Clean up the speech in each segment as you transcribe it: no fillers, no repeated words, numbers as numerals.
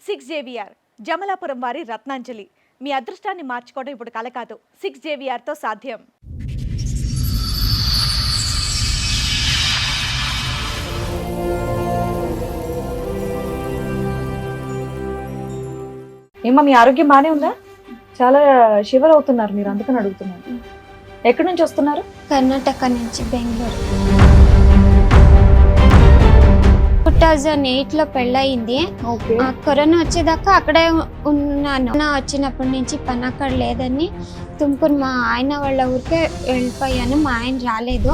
6 JVR Jamalapuram వారి రత్నాంజలి. మీ అదృష్టాన్ని మార్చుకోవడం ఇప్పుడు కల కాదు. 6 JVR తో సాధ్యం. ఏమో మీ ఆరోగ్యం బానే ఉందా? చాలా షివర్ అవుతున్నారు మీరు, అందుకని అడుగుతున్నాను. ఎక్కడి నుంచి వస్తున్నారు? కర్ణాటక నుంచి బెంగళూరు. 2008లో పెళ్ళయింది. కరోనా వచ్చేదాకా అక్కడే ఉన్నాను. వచ్చినప్పటి నుంచి పని అక్కడ లేదని తుమ్కూరు మా ఆయన వాళ్ళ ఊరికే వెళ్ళిపోయాను. మా ఆయన రాలేదు.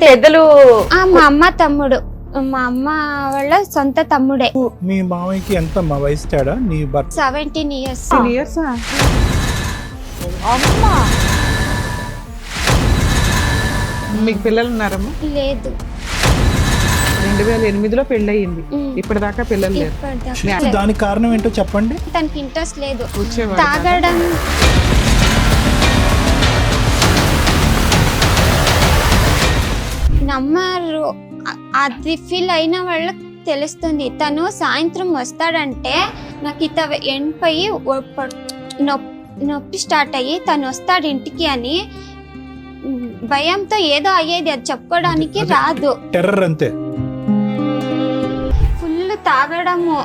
పెద్దలు మా అమ్మ తమ్ముడు, మా అమ్మ వాళ్ళ సొంత తమ్ముడే. మీ మామయ్యకి ఎంత మా వయసు తేడా? నీ భర్త 17 years. అమ్మా మీకు పిల్లలు ఉన్నారమ్మా? లేదు. 2008లో పెళ్ళయింది. ఇప్పటిదాకా పిల్లలు లేరు. ఇప్పటిదాకా దానికి కారణం ఏంటో చెప్పండి. తనకి ఇంట్రెస్ట్ లేదు వచ్చేవాడు తాగడం. నమ్మరు. అది ఫీల్ అయిన వాళ్ళకి తెలుస్తుంది. తను సాయంత్రం వస్తాడంటే నాకు ఇత ఎండిపోయి నొప్పి స్టార్ట్ అయ్యి తను వస్తాడు ఇంటికి అని భయంతో ఏదో అయ్యేది, అది చెప్పుకోవడానికి రాదు. టెర్రర్ అంతే. ఫుల్ తాగడము,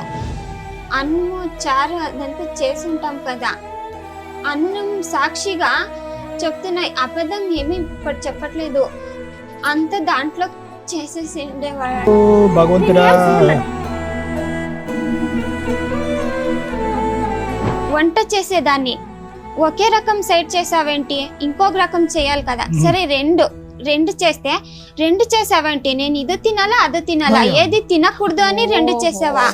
అన్నము చారు అదంతా చేసి ఉంటాం కదా, అన్నం సాక్షిగా చెప్తున్నాయి. అబద్ధం ఏమీ ఇప్పుడు చెప్పట్లేదు. అంత దాంట్లో చేసేసి ఉండేవాడు. భగవంతుడా. వంట చేసేదాన్ని ఒకే రకం సైడ్ చేసావేంటి, ఇంకొక రకం చేయాలి కదా. సరే రెండు చేస్తే రెండు చేసావేంటి, నేను ఇది తినాలా అది తినాలా, ఏది తినకూడదు అని రెండు చేసావా?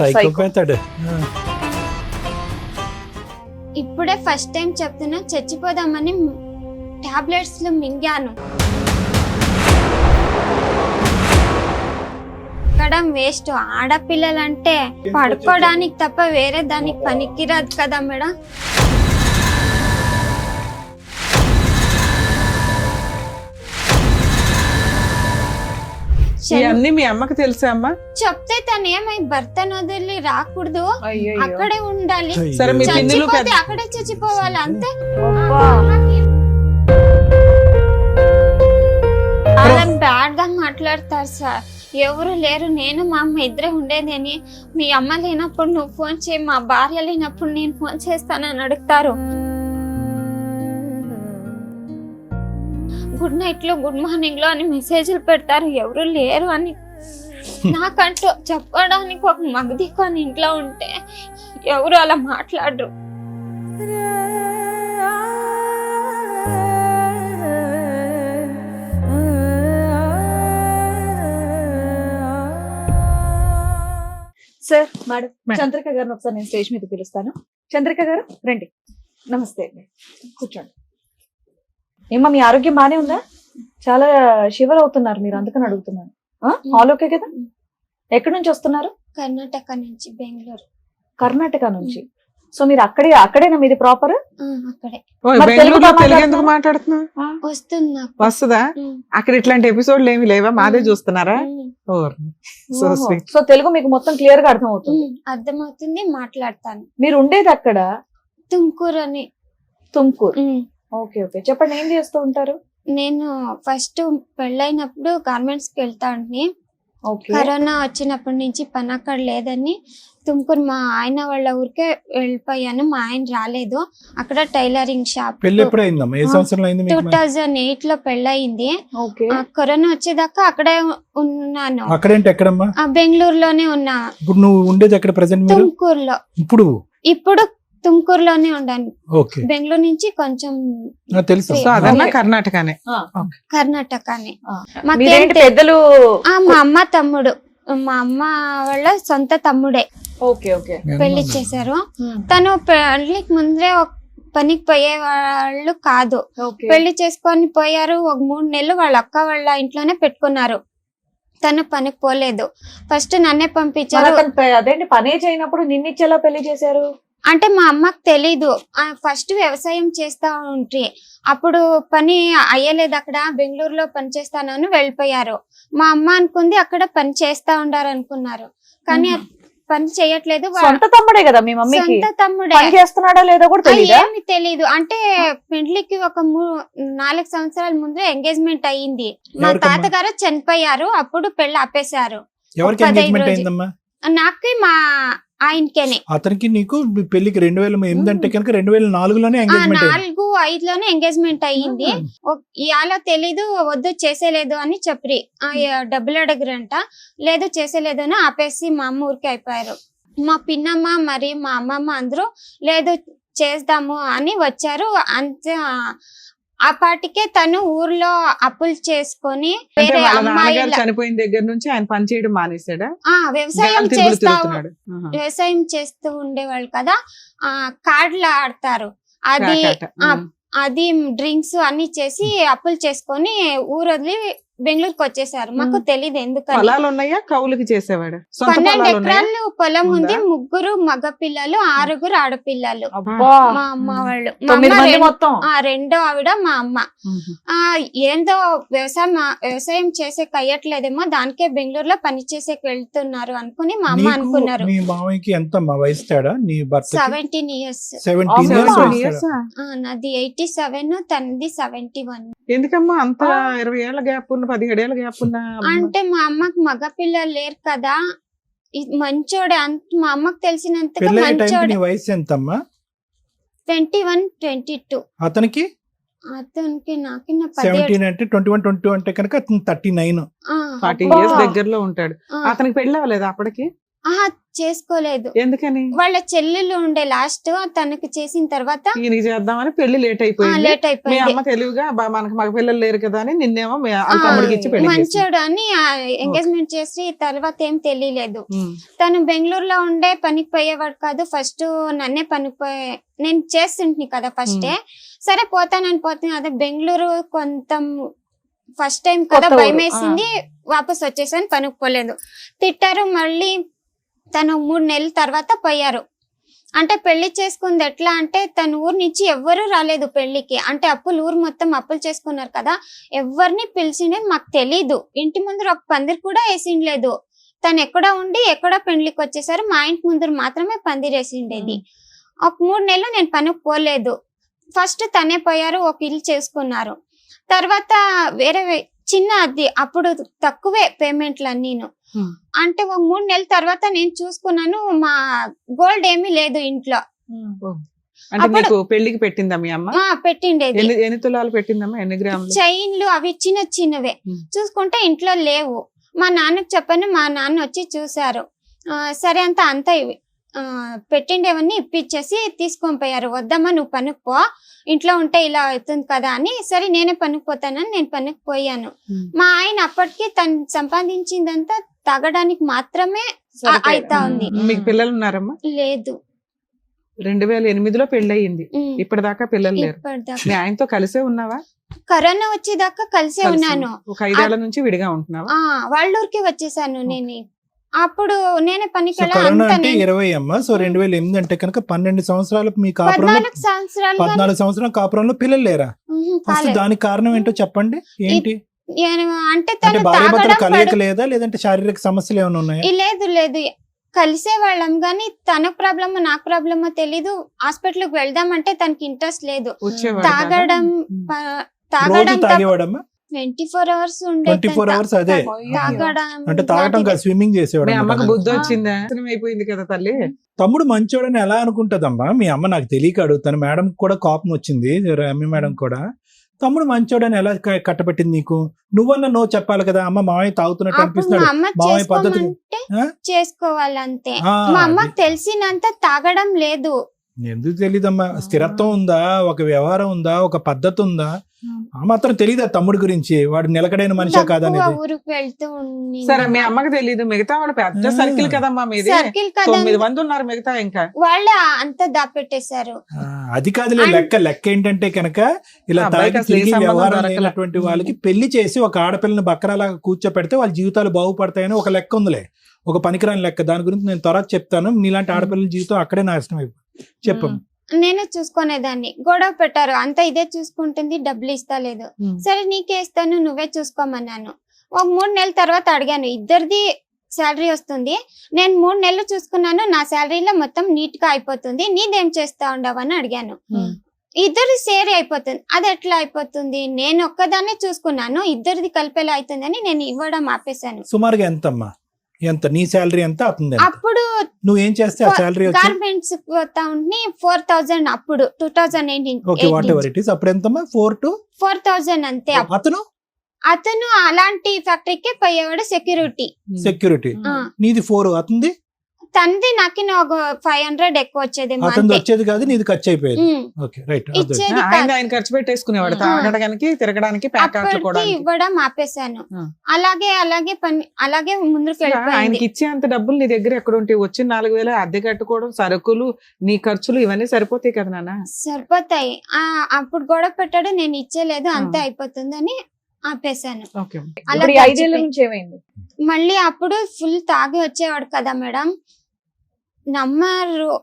ఇప్పుడే ఫస్ట్ టైం చెప్తున్నా, చచ్చిపోదామని టాబ్లెట్స్ మింగాను. ఎక్కడం వేస్ట్. ఆడపిల్లలంటే పడుకోవడానికి తప్ప వేరే దానికి పనికిరాదు కదా మేడం. ఇవన్నీ మీ అమ్మకి తెలుసా అమ్మా? చెప్తే తను ఏమై భర్తను వదిలి రాకూడదు, అక్కడే ఉండాలి. సరే మీ పిన్నులు చచ్చిపోతే అక్కడే చచ్చిపోవాలి అంతే. అలా బ్యాడ్ గా మాట్లాడతారు సార్. ఎవరు లేరు, నేను మా అమ్మ ఇద్దరే ఉండేదని. మీ అమ్మ లేనప్పుడు నువ్వు ఫోన్ చేయి, మా భార్య లేనప్పుడు నేను ఫోన్ చేస్తానని అడుగుతారు. గుడ్ నైట్ లో గుడ్ మార్నింగ్ లో అని మెసేజ్లు పెడతారు. ఎవరు లేరు అని నాకంటూ చెప్పడానికి ఒక మగది కొని ఇంట్లో ఉంటే ఎవరు అలా మాట్లాడరు. సార్, మేడం చంద్రిక గారిని ఒకసారి నేను స్టేజ్ మీద పిలుస్తాను. చంద్రిక గారు రండి. నమస్తే అండి, కూర్చోండి. ఏమో మీ ఆరోగ్యం బానే ఉందా? చాలా షివర్ అవుతున్నారు మీరు, అందుకని అడుగుతున్నాను. ఆల్ ఓకే కదా? ఎక్కడి నుంచి వస్తున్నారు? కర్ణాటక నుంచి బెంగళూరు. కర్ణాటక నుంచి. సో మీరు అక్కడేనా మీది ప్రాపర్? అక్కడే. బెంగళూరులో తెలుగు ఎందుకు మాట్లాడుతున్నా? వస్తుంది నాకు. వస్తుందా? అక్కడ ఇట్లాంటి ఎపిసోడ్లు ఏమి లేవా? మాదే చూస్తున్నారా? సో తెలుగు మీకు మొత్తం క్లియర్ గా అర్థం అవుతుంది? అర్థమవుతుంది, మాట్లాడతాను. మీరు ఉండేది అక్కడ? తుమ్కూరు అని. తుమ్కూరు. ఓకే ఓకే, చెప్పండి ఏం చేస్తూ ఉంటారు? నేను ఫస్ట్ పెళ్ళైనప్పుడు గార్మెంట్స్ కి వెళ్తాను. కరోనా వచ్చినప్పటి నుంచి పని అక్కడ లేదని తుమ్కూరు మా ఆయన వాళ్ళ ఊరికే వెళ్ళిపోయాను. మా ఆయన రాలేదు. అక్కడ టైలరింగ్ షాప్. 2008లో పెళ్ళయింది. కరోనా వచ్చేదాకా అక్కడే ఉన్నాను. బెంగళూరులోనే ఉన్నా. తుమ్కూరులో. ఇప్పుడు తుమ్కూరులోనే ఉన్నాను. బెంగళూరు నుంచి కొంచెం కర్ణాటకనే. పెద్దలు మా అమ్మ తమ్ముడు, మా అమ్మ వాళ్ళ సొంత తమ్ముడే. పెళ్లి చేశారు. తను పెళ్లికి ముందే పనికి పోయే వాళ్ళు కాదు. పెళ్లి చేసుకొని పోయారు. ఒక 3 నెలలు వాళ్ళ అక్క వాళ్ళ ఇంట్లోనే పెట్టుకున్నారు. తను పనికి పోలేదు. ఫస్ట్ నన్నే పంపించారు. అదేంటి పనే చేయనప్పుడు నిన్నిచ్చేలా పెళ్లి చేశారు? అంటే మా అమ్మకి తెలీదు. ఫస్ట్ వ్యవసాయం చేస్తా ఉంటే అప్పుడు పని అయ్యలేదు, అక్కడ బెంగళూరులో పని చేస్తానని వెళ్ళిపోయారు. మా అమ్మ అనుకుంది అక్కడ పని చేస్తా ఉండారు అనుకున్నారు, కానీ పని చేయట్లేదు. సొంత తమ్ముడే కదా మీ మమ్మీకి, సొంత తమ్ముడే. పని చేస్తున్నాడా లేదో కూడా తెలియదా? ఏమి తెలీదు. అంటే పెండ్లికి ఒక 4 సంవత్సరాల ముందే ఎంగేజ్మెంట్ అయ్యింది. మా ఎవరికమ్మా? తాతగారు చనిపోయారు, అప్పుడు పెళ్లి ఆపేశారు. ఎవరికి 15 ఎంగేజ్మెంట్ రోజులు. అయిందమ్మా? నాకు మా ఆయనకేనే అతనికి నీకు మీ పెళ్లికి 2008 అంటే కనుక 2004లోనే ఎంగేజ్మెంట్ అయింది. 4-5లోనే ఎంగేజ్మెంట్ అయ్యింది. ఇవాళ తెలీదు, వద్దు చేసేలేదు అని చెప్పి డబ్బులు అడగరంట, లేదు చేసేలేదు అని ఆపేసి మా అమ్మ ఊరికి అయిపోయారు. మా పిన్నమ్మ మరి మా అమ్మమ్మ అందరూ లేదు చేద్దాము అని వచ్చారు. అంతే ఆ పాటికే తను ఊర్లో అప్పులు చేసుకొని అంటే వేరే వాళ్ళ నాన్నగారు అమ్మాయిల చనిపోయిన దగ్గర నుంచి ఆయన పని చేయడం మానేశాడా? వ్యవసాయం గాలి తిరుగులు చేస్తా తిరుగుతున్నాడు. ఆహా. వ్యవసాయం చేస్తూ ఉండేవాళ్ళు కదా, కార్డులు ఆడతారు. అది కాకాట. అది డ్రింక్స్ అన్ని చేసి అప్పులు చేసుకొని ఊరు వదిలి బెంగళూరుకి వచ్చేసారు. మాకు తెలీదు ఎందుకని. పొలాలు ఉన్నాయా, కౌలుకి చేసేవాడు? సొంత 12 పొలాలు ఉన్నాయా? ఎకరాలు పొలం ఉంది, ఉందా? 3 మగ పిల్లలు, 6 ఆడపిల్లలు. అబ్బా, మా అమ్మ వాళ్ళు, మా 9 అమ్మ మంది మొత్తం. రెండో ఆవిడ మా అమ్మ. ఏందో వ్యవసాయం చేసే కయ్యట్లేదేమో, దానికే బెంగళూరులో పని చేసేకి వెళ్తున్నారు అనుకుని మా అమ్మ నీకు అనుకున్నారు. మీ మామయ్యకి ఎంత వయసు తేడా? నీ భర్త 17 years. 17 years 17 వయసు years తేడా. ఆ? నాది 87, తనది 71. ఎందుకమ్మా అంత 20 ఏళ్ల గ్యాప్ ఉన్న, 17 ఏళ్ల గ్యాప్ ఉన్న? అంటే మా అమ్మకి మగ పిల్లలు లేరు కదా, మంచోడే. మా అమ్మకి తెలిసినంతగా పెళ్ళయ్యే టైంకి మంచోడే. నీ వయసు ఎంతమ్మా? 21, 22. అతనికి అతనికి నాకిన్న 17. 17 అంటే 21, 22 అంటే కనుక అతను 39. 40 అబ్బా. ఇయర్స్ దగ్గరలో ఉంటాడు. అతనికి పెళ్లి అవ్వలేదు అప్పటికి? చేసుకోలేదు. ఎందుకని? వాళ్ళ చెల్లెలు ఉండే లాస్ట్, తనకి చేసిన తర్వాత ఈయన చేద్దామని పెళ్లి లేట్ అయిపోయింది. లేట్ మీ అయిపోయింది. అమ్మ తెలివిగా మనకు మగ పిల్లలు లేరు కదా అని నిన్నేమో వాళ్ళ తమ్ముడికి ఇచ్చి పెళ్లి చేసింది. మంచోడు అని ఎంగేజ్మెంట్ చేసి తర్వాత ఏం తెలియలేదు. తను బెంగళూరులో ఉండే పనికి పోయేవాడు కాదు. ఫస్ట్ నన్నే నేను చేస్తుంటే కదా ఫస్టే, సరే పోతానని పోతాను. అదే బెంగళూరు కొంత ఫస్ట్ టైం కదా, కొత్త ఊరు. భయం వేసింది, వాపస్ వచ్చేసాను, పనికి పోలేదు. తిట్టారు. మళ్ళీ తను 3 నెలల తర్వాత పోయారు. అంటే పెళ్లి చేసుకుంది ఎట్లా అంటే, తన ఊరు నుంచి ఎవ్వరూ రాలేదు పెళ్లికి. అంటే ఊరు మొత్తం అప్పులు చేసుకున్నారు కదా, ఎవరిని పిలిచిండేది మాకు తెలీదు. ఇంటి ముందర ఒక పందిరి కూడా వేసిండలేదు. తను ఎక్కడ ఉండి ఎక్కడ పెళ్లికి వచ్చేసారు. మా ఇంటి ముందర మాత్రమే పందిరి వేసిండేది. ఒక 3 నెలలు నేను పనికి పోలేదు. ఫస్ట్ తనే పోయారు, ఒక ఇల్లు చేసుకున్నారు. తర్వాత వేరే చిన్న అది అప్పుడు తక్కువే పేమెంట్లు అన్నీను. అంటే ఒక 3 నెలల తర్వాత నేను చూసుకున్నాను, మా గోల్డ్ ఏమీ లేదు ఇంట్లో. అంటే నీకు పెళ్లికి పెట్టిందా మీ అమ్మ? పెట్టిండేది. ఎన్ని తులాలు పెట్టిందమ్మా? ఎన్ని గ్రాములు? చైన్లు అవి చిన్నవే. చూసుకుంటే ఇంట్లో లేవు. మా నాన్నకి చెప్పాను, మా నాన్న వచ్చి చూసారు. సరే అంతా పెట్టిండేవన్నీ ఇప్పించేసి తీసుకొని పోయారు. వద్దమ్మా నువ్వు పనికి పో, ఇంట్లో ఉంటే ఇలా అవుతుంది కదా అని. సరే నేనే పనికి పోతానని నేను పనికి పోయాను. మా ఆయన అప్పటికి తను సంపాదించిందంతా తాగడానికి మాత్రమే అయితా ఉంది. మీకు పిల్లలు ఉన్నారమ్మా? లేదు. 2008లో పెళ్లి అయ్యింది. ఇప్పటిదాకా పిల్లలు లేరు. ఇప్పటిదాకా మీ ఆయనతో కలిసే ఉన్నావా? కరోనా వచ్చేదాకా కలిసే ఉన్నాను. ఒక 5 ఏళ్ల నుంచి విడిగా ఉంటున్నావా? వాళ్ళ ఊరికి వచ్చేసాను నేను. అప్పుడు నేనే పనికి సో కరోనా అంటే 20 అమ్మా. సో 2008 అంటే కనుక 12 సంవత్సరాలు మీ కాపురంలో, 14 సంవత్సరాలు 14 సంవత్సరాల కాపురంలో పిల్లలు లేరా? అసలు దానికి కారణం ఏంటో చెప్పండి. ఏంటి అంటే అంటే తను భార్య భర్తలు తాగడం కలయిక లేదా, లేదంటే శారీరక సమస్యలు ఏమైనా ఉన్నాయా? లేదు కలిసే వాళ్ళం గానీ తన ప్రాబ్లమో నాకు ప్రాబ్లమో తెలీదు. హాస్పిటల్కి వెళ్దామంటే తనకి ఇంట్రెస్ట్ లేదు. వచ్చేవాడు తాగడం రోజు తాగేవాడమ్మా? 24 hours 24 hours అదే అంటే తాగటం కాదు, స్విమ్మింగ్ చేసేవాడు. మీ అమ్మకు బుద్ధి వచ్చిందా? అయిపోయింది కదా తల్లి. తమ్ముడు మంచోడని ఎలా అనుకుంటదమ్మా మీ అమ్మ? నాకు తెలియక అడుగుతాను. మేడం కూడా కోపం వచ్చింది, రమ్య మేడం కూడా. తమ్ముడు మంచోడని ఎలా కట్టబెట్టింది నీకు? నువ్వన్నా నో చెప్పాలి కదా. అమ్మ మామయ్య తాగుతున్నట్టు అనిపిస్తాడు, మామయ్య పద్ధతి చేసుకోవాలంతే. మా అమ్మకి తెలిసినంత తాగడం లేదు. ఎందుకు తెలీదమ్మా? స్థిరత్వం ఉందా, ఒక వ్యవహారం ఉందా, ఒక పద్ధతి ఉందా? ఆ మాత్రం తెలీదా తమ్ముడి గురించి? వాడు నిలకడైన మనిషా కాదనేది. ఊరికి వెళ్తూ సరే మీ అమ్మకి తెలీదు. మిగతా వాడు పెద్ద సర్కిల్ కదమ్మా మీది. 9 మంది ఉన్నారు మిగతా. ఇంకా వాళ్ళు అంతా దాపెట్టేశారు. అది కాదులే లెక్క ఏంటంటే కనుక ఇలా తాగి తిరిగి వ్యవహారం లేనటువంటి వాళ్ళకి పెళ్లి చేసి ఒక ఆడపిల్లని బక్కరాలాగా కూర్చోపెడితే వాళ్ళ జీవితాలు బాగుపడతాయని ఒక లెక్క ఉందిలే, ఒక పనికిరాని లెక్క. దాని గురించి నేను త్వరగా చెప్తాను. నీలాంటి ఆడపిల్లల జీవితం అక్కడే నాశనం అయిపోయింది. చెప్పమ్మా. నేనే చూసుకునేదాన్ని. గొడవ పెట్టారు, అంత ఇదే చూసుకుంటుంది, డబ్బులు ఇస్తలేదు. సరే నీకే ఇస్తాను, నువ్వే చూసుకోమన్నాను. ఒక 3 నెలల తర్వాత అడిగాను, ఇద్దరిది శాలరీ వస్తుంది, నేను 3 నెలలు చూసుకున్నాను, నా శాలరీలో మొత్తం నీట్ గా అయిపోతుంది, నీదేం చేస్తా ఉండవని అడిగాను. ఇద్దరు షేర్ అయిపోతుంది. అది ఎట్లా అయిపోతుంది, నేను ఒక్కదాన్నే చూసుకున్నాను, ఇద్దరిది కలిపేలా అవుతుందని నేను ఇవ్వడం ఆపేశాను. సుమారుగా ఎంతమ్మా? ఎంత నీ శాలరీ ఎంత అవుతుంది? అప్పుడు నువ్వేం చేస్తే ఆ శాలరీ వచ్చి గార్మెంట్స్ పోతా ఉంటే 4,000 అప్పుడు 2018. Okay, what ever it is. అప్పుడు ఎంతమ్మా? 4,000 అంతే. అతను అలాంటి ఫ్యాక్టరీకే పోయేవాడు, సెక్యూరిటీ. నీది 4, అతనిది తనది నాకు ఒక 500 ఎక్కువ వచ్చేది. అతనిది వచ్చేది కాదు, నీది ఖర్చు అయిపోయేది. Okay, right. ఇచ్చేది ఆయన ఖర్చు పెట్టేసుకునేవాడు, తాగడానికి తిరగడానికి ప్యాకెట్లు కూడా ఇవ్వడం ఆపేశాను. అలాగే ముందుకు వెళ్ళిపోయింది. ఆయనకి ఇచ్చే అంత డబ్బులు నీ దగ్గర ఎక్కడ ఉంటాయి? వచ్చి 4,000 అద్దె కట్టుకోవడం, సరుకులు, నీ ఖర్చులు ఇవన్నీ సరిపోతాయి కదా నాన్న? సరిపోతాయి. అప్పుడు గొడవ పెట్టాడు, నేను ఇచ్చేలేదు, అంతే అయిపోతుందని ఆపేశాను. ఇప్పుడు ఈ 5 ఏళ్ల నుంచి ఏమైంది? మళ్ళీ అప్పుడు ఫుల్ తాగి వచ్చేవాడు కదా మేడం, నమ్మరు.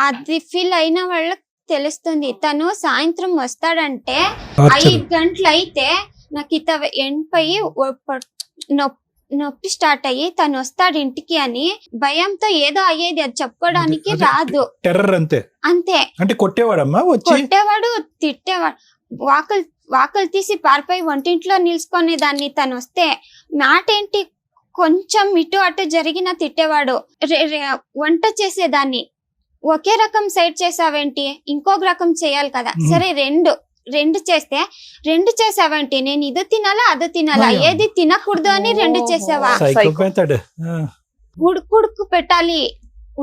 అది ఫీల్ అయిన వాళ్ళకి తెలుస్తుంది. తను సాయంత్రం వస్తాడంటే 5 గంటలు అయితే నాకు ఇత ఎండిపోయి నొప్పి స్టార్ట్ అయ్యి తను వస్తాడు ఇంటికి అని భయంతో ఏదో అయ్యేది, అది చెప్పుకోవడానికి రాదు. టెర్రర్ అంతే. అంటే కొట్టేవాడమ్మా, కొట్టేవాడు, తిట్టేవాడు, వాకలు తీసి పారిపోయి వంటింట్లో నిల్చుకునే దాన్ని. తను వస్తే మాట ఏంటి, కొంచెం ఇటు అటు జరిగిన తిట్టేవాడు. వంట చేసేదాన్ని, ఒకే రకం సైడ్ చేసావేంటి, ఇంకొక రకం చేయాలి కదా, సరే రెండు చేస్తే 2 చేసావేంటి, నేను ఇది తినాలా అది తినాలా, ఏది తినకూడదు అని 2 చేసావా, ఉడుకు పెట్టాలి,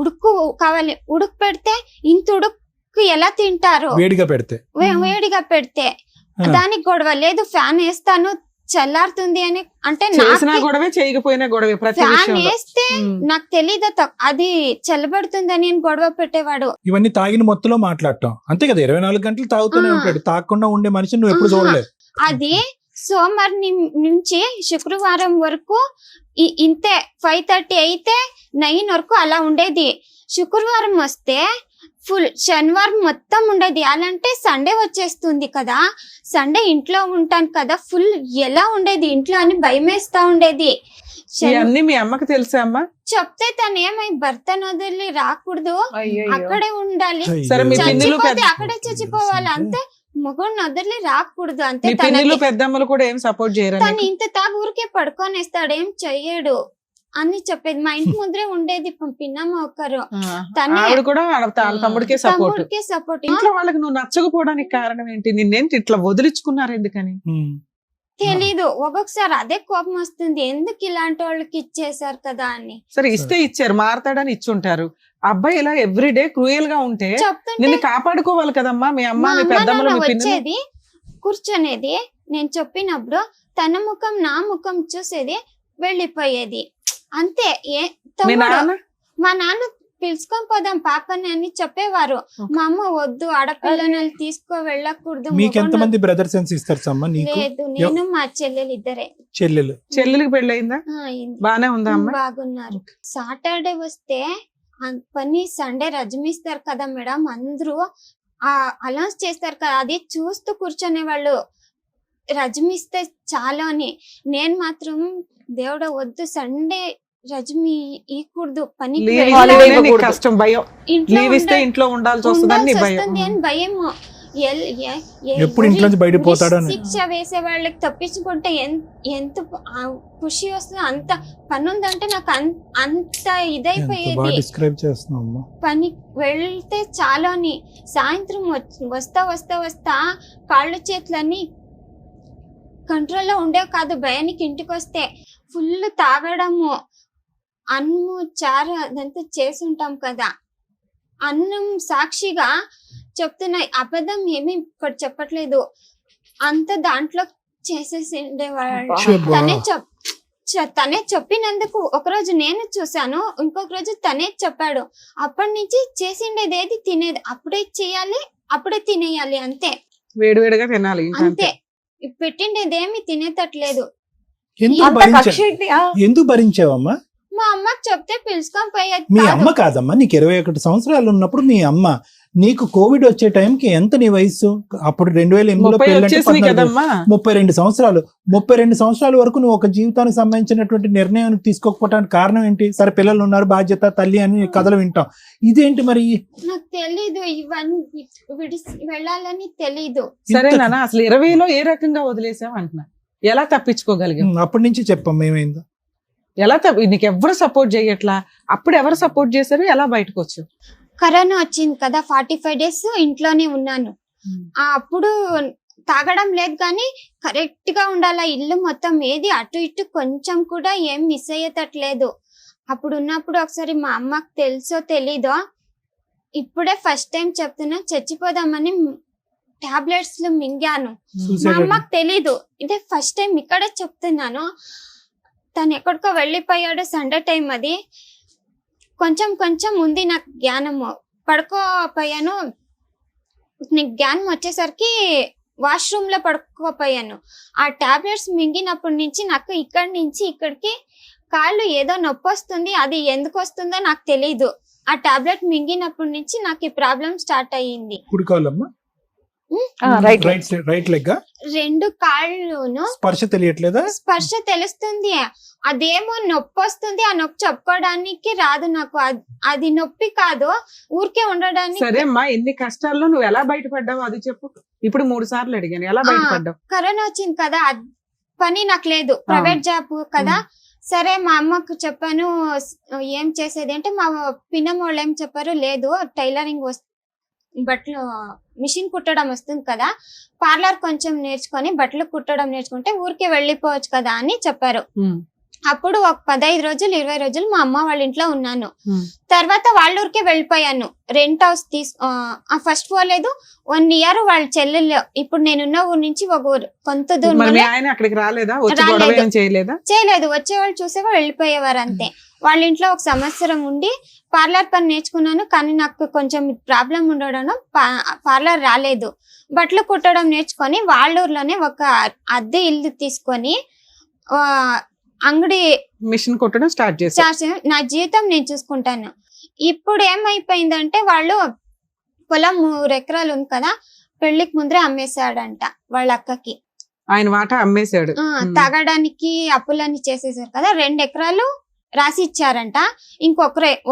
ఉడుకు కావాలి, ఉడుకు పెడితే ఇంత ఉడుకు ఎలా తింటారు, వేడిగా పెడితే దానికి గొడవ లేదు, ఫ్యాన్ వేస్తాను చల్లారుతుంది అని. అంటే ఫ్యాన్ వేస్తే నాకు తెలీదు అది చల్లబడుతుందని గొడవ పెట్టేవాడు. ఇవన్నీ తాగిన మొత్తంలో మాట్లాడటం అంతే కదా, 24 గంటలు తాగుతూనే ఉంటాడు. తాగకుండా ఉండే మనిషిని నువ్వు ఎప్పుడు చూడలేదు. అది సోమవారం నుంచి శుక్రవారం వరకు ఇంతే, 5:30 అయితే 9 వరకు అలా ఉండేది. శుక్రవారం వస్తే ఫుల్, శనివారం మొత్తం ఉండేది. అలాంటే సండే వచ్చేస్తుంది కదా, సండే ఇంట్లో ఉంటాను కదా, ఫుల్ ఎలా ఉండేది ఇంట్లో అని భయమేస్తా ఉండేది. మీ అమ్మకి తెలుసా అమ్మా? చెప్తే తను ఏమై భర్తను వదిలి రాకూడదు, అక్కడే ఉండాలి, అక్కడే చచ్చిపోవాలి, అంతే, మగోడిని వదిలి రాకూడదు, అంతే. పెద్దమ్మలు కూడా ఏం సపోర్ట్ చేయరు. తను ఇంత తాగు ఊరికే పడుకొనేస్తాడు, ఏం చెయ్యడు అని చెప్పేది. మా ఇంటి ముందరే ఉండేది పిన్నమ్మ ఒకరు, తమ్ముడికే సపోర్ట్. ఇంట్లో వాళ్ళకి నువ్వు నచ్చకపోవడానికి కారణం ఏంటి? నిన్నేంటి ఇట్లా వదిలించుకున్నారు ఎందుకని తెలీదు. ఒక్కొక్కసారి అదే కోపం వస్తుంది, ఎందుకు ఇలాంటి వాళ్ళకి ఇచ్చేసారు కదా అని. సరే ఇస్తే ఇచ్చారు, మారతాడని ఇచ్చుంటారు. అబ్బాయి ఇలా ఎవ్రీడే క్రూయల్ గా ఉంటే నిన్ను కాపాడుకోవాలి కదమ్మా. మీ అమ్మ మీ పెద్దమ్మలు వచ్చేది, కూర్చొనేది, నేను చెప్పినప్పుడు తన ముఖం నా ముఖం చూసేది, వెళ్ళిపోయేది, అంతే. మా నాన్న పిలుచుకొని పోదాం పాపని అని చెప్పేవారు. మా అమ్మ వద్దు, ఆడపిల్లని తీసుకో వెళ్ళకూడదు. మీకెంతమంది బ్రదర్స్ అండ్ సిస్టర్స్ అమ్మా? లేదు, నేను మా చెల్లెలు ఇద్దరే. చెల్లెలికి పెళ్ళయిందా? బానే ఉందా? బాగున్నారు. సాటర్డే వస్తే పని, సండే రజమిస్తారు కదా మేడం, అందరూ అనౌన్స్ చేస్తారు కదా, అది చూస్తూ కూర్చొనే వాళ్ళు, రజమిస్తే చాలా అని. నేను మాత్రం దేవుడ వద్దు, సండే రజమి ఈకూడదు, పని కష్టం, భయం, ఇంట్లో ఉండాల్సి వస్తుంది అని భయము. ఎప్పుడు ఇంట్లో నుంచి బయట పోతాడని శిక్ష వేసే వాళ్ళకి తప్పించుకుంటే ఎంత ఖుషి వస్తుందో, అంత పని ఉందంటే నాకు అంత ఇదైపోయేది. పని వెళ్తే చాలా అని. సాయంత్రం వస్తా కాళ్ళు చేతులన్నీ కంట్రోల్లో ఉండేవి కాదు. భయానికి ఇంటికి వస్తే ఫుల్ తాగడము, అన్నము చారు అదంతా చేసి ఉంటాం కదా, అన్నం సాక్షిగా చెప్తున్నాయి, అబద్ధం ఏమి ఇక్కడ చెప్పట్లేదు, అంత దాంట్లో చేసేసి ఉండేవాళ్ళు. తనే చెప్పినందుకు ఒకరోజు నేను చూసాను, ఇంకొక రోజు తనే చెప్పాడు. అప్పటి నుంచి చేసిండేది ఏది తినేది అప్పుడే చేయాలి, అప్పుడే తినేయాలి, అంతే. వేడివేడిగా తినాలి, అంతే. పెట్టిండేదేమి తినేటట్లేదు. ఎందుకు భరించావమ్మా? మా అమ్మకి చెప్తే పిలుచుకొని పోయేది మీ కాదు. అమ్మ కాదమ్మా, నీకు 21 సంవత్సరాలు ఉన్నప్పుడు మీ అమ్మ, నీకు కోవిడ్ వచ్చే టైంకి ఎంత నీ వయసు? అప్పుడు 2008లో 30 పెళ్ళంటే వచ్చేసినాయి 14, కదమ్మా. 32 సంవత్సరాలు. 32 సంవత్సరాల వరకు నువ్వు ఒక జీవితానికి సంబంధించినటువంటి నిర్ణయాన్ని తీసుకోకపోవడానికి కారణం ఏంటి? సరే పిల్లలు ఉన్నారు, బాధ్యత, తల్లి అని కథలు వింటాం. ఇదేంటి మరి? నాకు తెలీదు ఇవన్నీ విడిసి వెళ్ళాలని తెలీదు. సరే నాన్న, అసలు 20లో ఏ రకంగా వదిలేసావు అంటున్నా, ఎలా తప్పించుకోగలిగావు? అప్పటి నుంచి చెప్పమ్మా ఏమైందో. ఎలా నీకు ఎవరు సపోర్ట్ చేయట్లా? అప్పుడు ఎవరు సపోర్ట్ చేశారు? ఎలా బయటకు వచ్చావు? కరోనా వచ్చింది కదా, 45 days ఇంట్లోనే ఉన్నాను. అప్పుడు తాగడం లేదు కానీ కరెక్ట్ గా ఉండాలా, ఇల్లు మొత్తం ఏది అటు ఇటు కొంచెం కూడా ఏం మిస్ అయ్యేటట్లేదు. అప్పుడు ఉన్నప్పుడు ఒకసారి మా అమ్మకి తెలుసో తెలీదో, ఇప్పుడే ఫస్ట్ టైం చెప్తున్నా, చచ్చిపోదామని టాబ్లెట్స్ మింగాను. మా Suicide అమ్మకి తెలీదు, ఇదే ఫస్ట్ టైం ఇక్కడే చెప్తున్నాను. తను ఎక్కడికో వెళ్ళిపోయాడు, సండే టైం అది. కొంచెం కొంచెం ఉంది నాకు జ్ఞానము, పడుకోపోయాను. నీకు జ్ఞానం వచ్చేసరికి వాష్రూమ్ లో పడుకోపోయాను. ఆ టాబ్లెట్స్ మింగినప్పటి నుంచి నాకు ఇక్కడి నుంచి ఇక్కడికి కాళ్ళు ఏదో నొప్పి వస్తుంది, అది ఎందుకు వస్తుందో నాకు తెలీదు. ఆ టాబ్లెట్ మింగినప్పటి నుంచి నాకు ఈ ప్రాబ్లం స్టార్ట్ అయ్యింది. కుడికాలమ్మా, రైట్ రైట్ లెగ్, రెండు కాళ్ళును స్పర్శ తెలియట్లేదా? స్పర్శ తెలుస్తుంది, అదేమో నొప్పి వస్తుంది. ఆ నొప్పి చెప్పుకోవడానికి రాదు నాకు. అది నొప్పి కాదు, ఊరికే ఉండడానికి. సరే అమ్మా, ఎన్ని కష్టాల్లో నువ్వు ఎలా బయటపడ్డావు అది చెప్పు. ఇప్పుడు 3 సార్లు అడిగాను, ఎలా బయటపడ్డావు? కరోనా వచ్చింది కదా, పని నాకు లేదు, ప్రైవేట్ జాబ్ కదా. సరే మా అమ్మకు చెప్పాను, ఏం చేసేది అంటే మా పిన్నమ్మ వాళ్ళు ఏం చెప్పారు, లేదు టైలరింగ్ బట్టలు మిషన్ కుట్టడం వస్తుంది కదా, పార్లర్ కొంచెం నేర్చుకొని బట్టలు కుట్టడం నేర్చుకుంటే ఊరికే వెళ్ళిపోవచ్చు కదా అని చెప్పారు. అప్పుడు ఒక 15 రోజులు 20 రోజులు మా అమ్మ వాళ్ళ ఇంట్లో ఉన్నాను. తర్వాత వాళ్ళ ఊరికే వెళ్ళిపోయాను. రెంట్ హౌస్ ఫస్ట్ పోలేదు, 1 year వాళ్ళ చెల్లెలు, ఇప్పుడు నేనున్న ఊరు నుంచి ఒక ఊరు కొంత దూరం ఆయన అక్కడికి రాలేదా? వచ్చి గొడవ ఏం చేయలేదా? చేయలేదు, వచ్చేవాళ్ళు చూసేవాళ్ళు వెళ్ళిపోయేవారు అంతే. వాళ్ళ ఇంట్లో 1 సంవత్సరం ఉండి పార్లర్ పని నేర్చుకున్నాను. కానీ నాకు కొంచెం ప్రాబ్లం ఉండడం పార్లర్ రాలేదు. బట్టలు కుట్టడం నేర్చుకొని వాళ్ళ ఊర్లోనే ఒక అద్దె ఇల్లు తీసుకొని అంగడి మిషన్ కుట్టడం స్టార్ట్ చేశారు. నా జీవితం నేను చూసుకుంటాను. ఇప్పుడు ఏమైపోయిందంటే వాళ్ళు పొలం 3 ఎకరాలు ఉంది కదా, పెళ్లికి ముందరే అమ్మేశాడంట వాళ్ళ అక్కకి. ఆయన వాటా అమ్మేశాడు. తాగడానికి అప్పులన్నీ చేసేసారు కదా, 2 ఎకరాలు రాసి ఇచ్చారంట.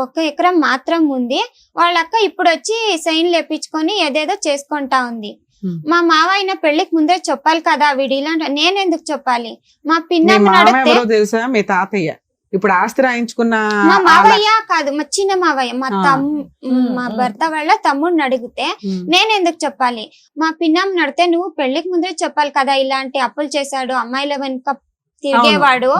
ఒక ఎకరం మాత్రం ఉంది. వాళ్ళ అక్క ఇప్పుడు వచ్చి సైన్ లేపించుకొని ఏదేదో చేసుకుంటా ఉంది. మా మావయ్య పెళ్లికి ముందే చెప్పాలి కదా, వీడిలా నేనెందుకు చెప్పాలి? మా పిన్నమ్మ నడితే తెలుసా, మీ తాతయ్య ఇప్పుడు ఆస్తి రాయించుకున్న మా మావయ్య కాదు, మా చిన్న మావయ్య, మా భర్త వాళ్ళ తమ్ముడిని అడిగితే నేనెందుకు చెప్పాలి? మా పిన్నమ్మ నడితే నువ్వు పెళ్లికి ముందే చెప్పాలి కదా, ఇలాంటి అప్పులు చేశాడు, అమ్మాయిల వెనుక తిరిగేవాడు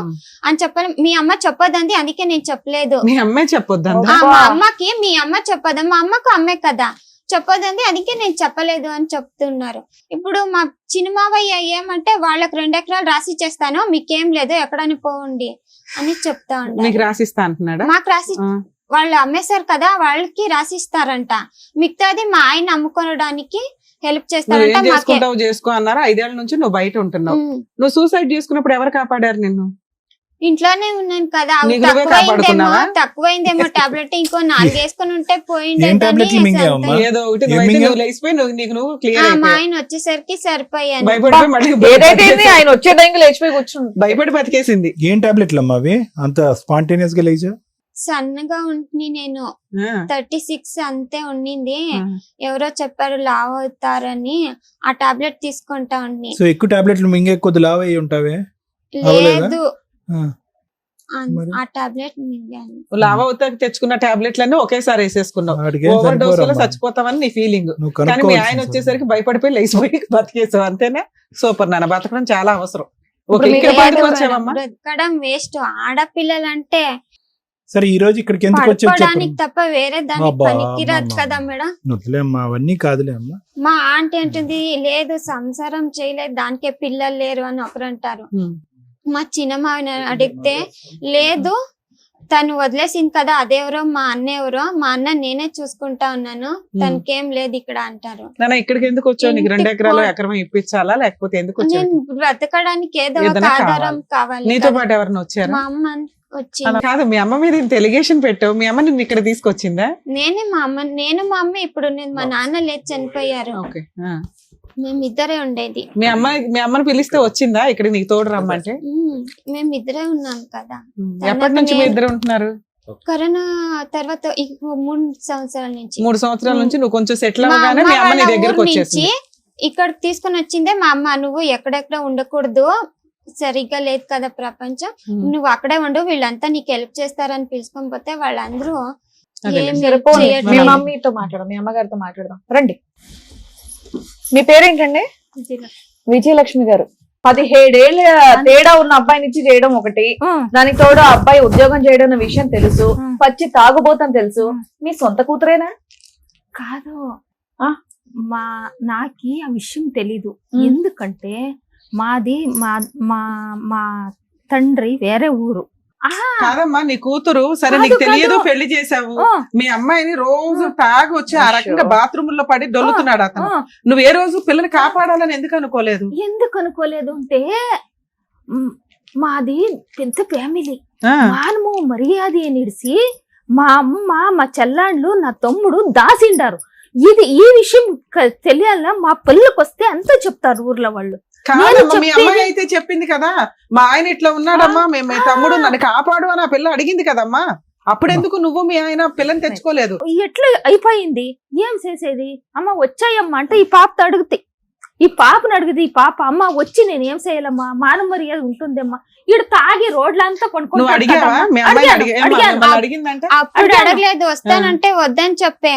అని చెప్పాలి. మీ అమ్మ చెప్పొద్దంది, అందుకే నేను చెప్పలేదు. మీ అమ్మే చెప్పొద్దు. మా అమ్మకి మీ అమ్మ చెప్పొద్దా, మా అమ్మకు అమ్మే కదా చెప్పొద్దంది, అందుకే నేను చెప్పలేదు అని చెప్తున్నారు. ఇప్పుడు మా చిన్నమావయ్య ఏమంటే వాళ్ళకి 2 ఎకరాలు రాసి ఇచ్చేస్తాను, మీకేం లేదు ఎక్కడని పోండి అని చెప్తా ఉంటారు. రాసిస్తా అంటున్నాడా? మాకు రాసి వాళ్ళు అమ్మేశారు కదా, వాళ్ళకి రాసిస్తారంట. మిగతాది మా ఆయన అమ్ముకోవడానికి హెల్ప్ చేస్తారంట. చేసుకో అన్నారు. 5 ఏళ్ల నుంచి నువ్వు బయట ఉంటున్నావు. నువ్వు సూసైడ్ చేసుకున్నప్పుడు ఎవరు కాపాడారు నిన్ను? ఇంట్లోనే ఉన్నాను కదా, తక్కువైందేమో టాబ్లెట్, ఇంకో 4 వేసుకుని ఉంటే పోయింది. మా ఆయన వచ్చేసరికి సరిపోయాను. ఆయన వచ్చే టైంకి లేచిపోయి కూర్చుంది, భయపడి బతికేసింది. ఏం టాబ్లెట్లు అమ్మా అవి? అంత స్పాంటేనియస్ గా లేచా? సన్నగా ఉంటుంది, నేను 36 అంతే ఉండింది. ఎవరో చెప్పారు లావ్ అవుతారని, ఆ టాబ్లెట్ తీసుకుంటా ఉండి. సో ఎక్కువ టాబ్లెట్లు మింగే కొద్ది లావ్ అయ్యి ఉంటావే? లేదు, ఆ టాబ్లెట్ మింగాను. లావ్ అవుతా తెచ్చుకున్న టాబ్లెట్లన్నీ ఒకేసారి వేసేసుకున్నావు. ఓవర్ డోస్ లో చచ్చిపోతావని నీ ఫీలింగ్. కానీ మీ ఆయన వచ్చేసరికి భయపడిపోయి లేచిపోయి బతికేసావు, అంతేనా? సూపర్ నాన్న, బతకడం చాలా అవసరం. బ్రతకడం వేస్ట్. ఆడపిల్లలంటే సరే ఈ రోజు ఇక్కడికి ఎందుకు వచ్చావు? తప్ప వేరే దానికి పనికిరాదు కదా మేడం. వదిలేమ్మా, అవన్నీ కాదులే అమ్మా. మా ఆంటీ అంటుంది, లేదు సంసారం చేయలేదు, దానికే పిల్లలు లేరు అని ఒకరు అంటారు. మా చిన్నమావిని అడిగితే, లేదు తను వదిలేసింది కదా, అదెవరో మా అన్న ఎవరో, మా అన్న నేనే చూసుకుంటా ఉన్నాను, తనకేం లేదు ఇక్కడ అంటారు. ఇక్కడికి ఎందుకు వచ్చావు? నీకు 2 ఎకరాలు ఎకరం ఇప్పించాలా, లేకపోతే ఎందుకు వచ్చావు? నేను బ్రతకడానికి ఏదో ఒక ఆధారం కావాలి. నీతో పాటు ఎవరైనా వచ్చారు? మా అమ్మ వచ్చింది. అలా కాదు, మీ అమ్మ మీద ఇంత ఎలిగేషన్ పెట్టావు, మీ అమ్మ నిన్ను ఇక్కడ తీసుకొచ్చిందా? నేను మా అమ్మ ఇప్పుడు నేను మా నాన్న లేదు చనిపోయారు. ఓకే. మేమిద్దరే ఉండేది. మీ అమ్మని పిలిస్తే వచ్చిందా ఇక్కడ నీకు తోడు రమ్మంటే? మేమిద్దరే ఉన్నాం కదా. ఎప్పటి నుంచి మీ ఇద్దరు ఉంటున్నారు? కరోనా తర్వాత 3 సంవత్సరాల నుంచి. 3 సంవత్సరాల నుంచి నువ్వు కొంచెం సెటిల్ అవ్వగానే మీ అమ్మ నీ దగ్గరకు వచ్చేసింది. ఇక్కడ తీసుకొని వచ్చిందే మా అమ్మ. నువ్వు ఎక్కడెక్కడ ఉండకూడదు, సరిగ్గా లేదు కదా ప్రపంచం, నువ్వు అక్కడే ఉండు, వీళ్ళంతా నీకు హెల్ప్ చేస్తారని పిలుచుకొని పోతే వాళ్ళందరూ ఏం help మీ చేయట్లేదు. మమ్మీతో మాట్లాడదాం, మీ అమ్మగారితో మాట్లాడదాం రండి. మీ పేరేంటండి? విజయలక్ష్మి గారు. 17 ఏళ్ళ తేడా ఉన్న అబ్బాయినిచ్చి చేయడం ఒకటి, దానికి తోడు ఆ అబ్బాయి ఉద్యోగం చేయడం అన్న విషయం తెలుసు, పచ్చి తాగుబోతని తెలుసు. మీ సొంత కూతురేనా? కాదు, నాకి ఆ విషయం తెలీదు. ఎందుకంటే మాది మా తండ్రి వేరే ఊరు. కాదమ్మా, నీ కూతురు సరే నీకు తెలియదు, పెళ్లి చేసావు, మీ అమ్మాయిని రోజు తాగి వచ్చి ఆ రకంగా బాత్రూమ్ లో పడి దొల్లుతున్నాడు అతను. నువ్వు ఏ రోజు పిల్లని కాపాడాలని ఎందుకు అనుకోలేదు? అంటే మాది పెద్ద ఫ్యామిలీ, మానము మర్యాద నిడిసి మా అమ్మ మా చెల్లాండ్లు నా తమ్ముడు దాసిండారు. ఈ విషయం తెలియాలా, మా పిల్లలకు వస్తే అంతా చెప్తారు ఊర్లో వాళ్ళు. కాదమ్మా, మీ అమ్మాయి అయితే చెప్పింది కదా, మా ఆయన ఇట్లా ఉన్నాడమ్మా, మేము మీ తమ్ముడు నన్ను కాపాడు అని ఆ పిల్ల అడిగింది కదమ్మా. అప్పుడెందుకు నువ్వు మీ ఆయన పిల్లని తెచ్చుకోలేదు? ఎట్లా అయిపోయింది, ఏం చేసేది? అమ్మ వచ్చాయమ్మా అంటే ఈ పాపతో అడుగుతాయి, ఈ పాపను అడిగితే ఈ పాప అమ్మ వచ్చి నేను ఏం చేయాలమ్మా, మాన మర్యాద ఉంటుందమ్మా. ఈడ తాగి రోడ్లంతా నువ్వు అడిగావా? మీ అమ్మాయి అడిగిందంటే అప్పుడు అడగలేదు, వస్తానంటే వద్దని చెప్పే.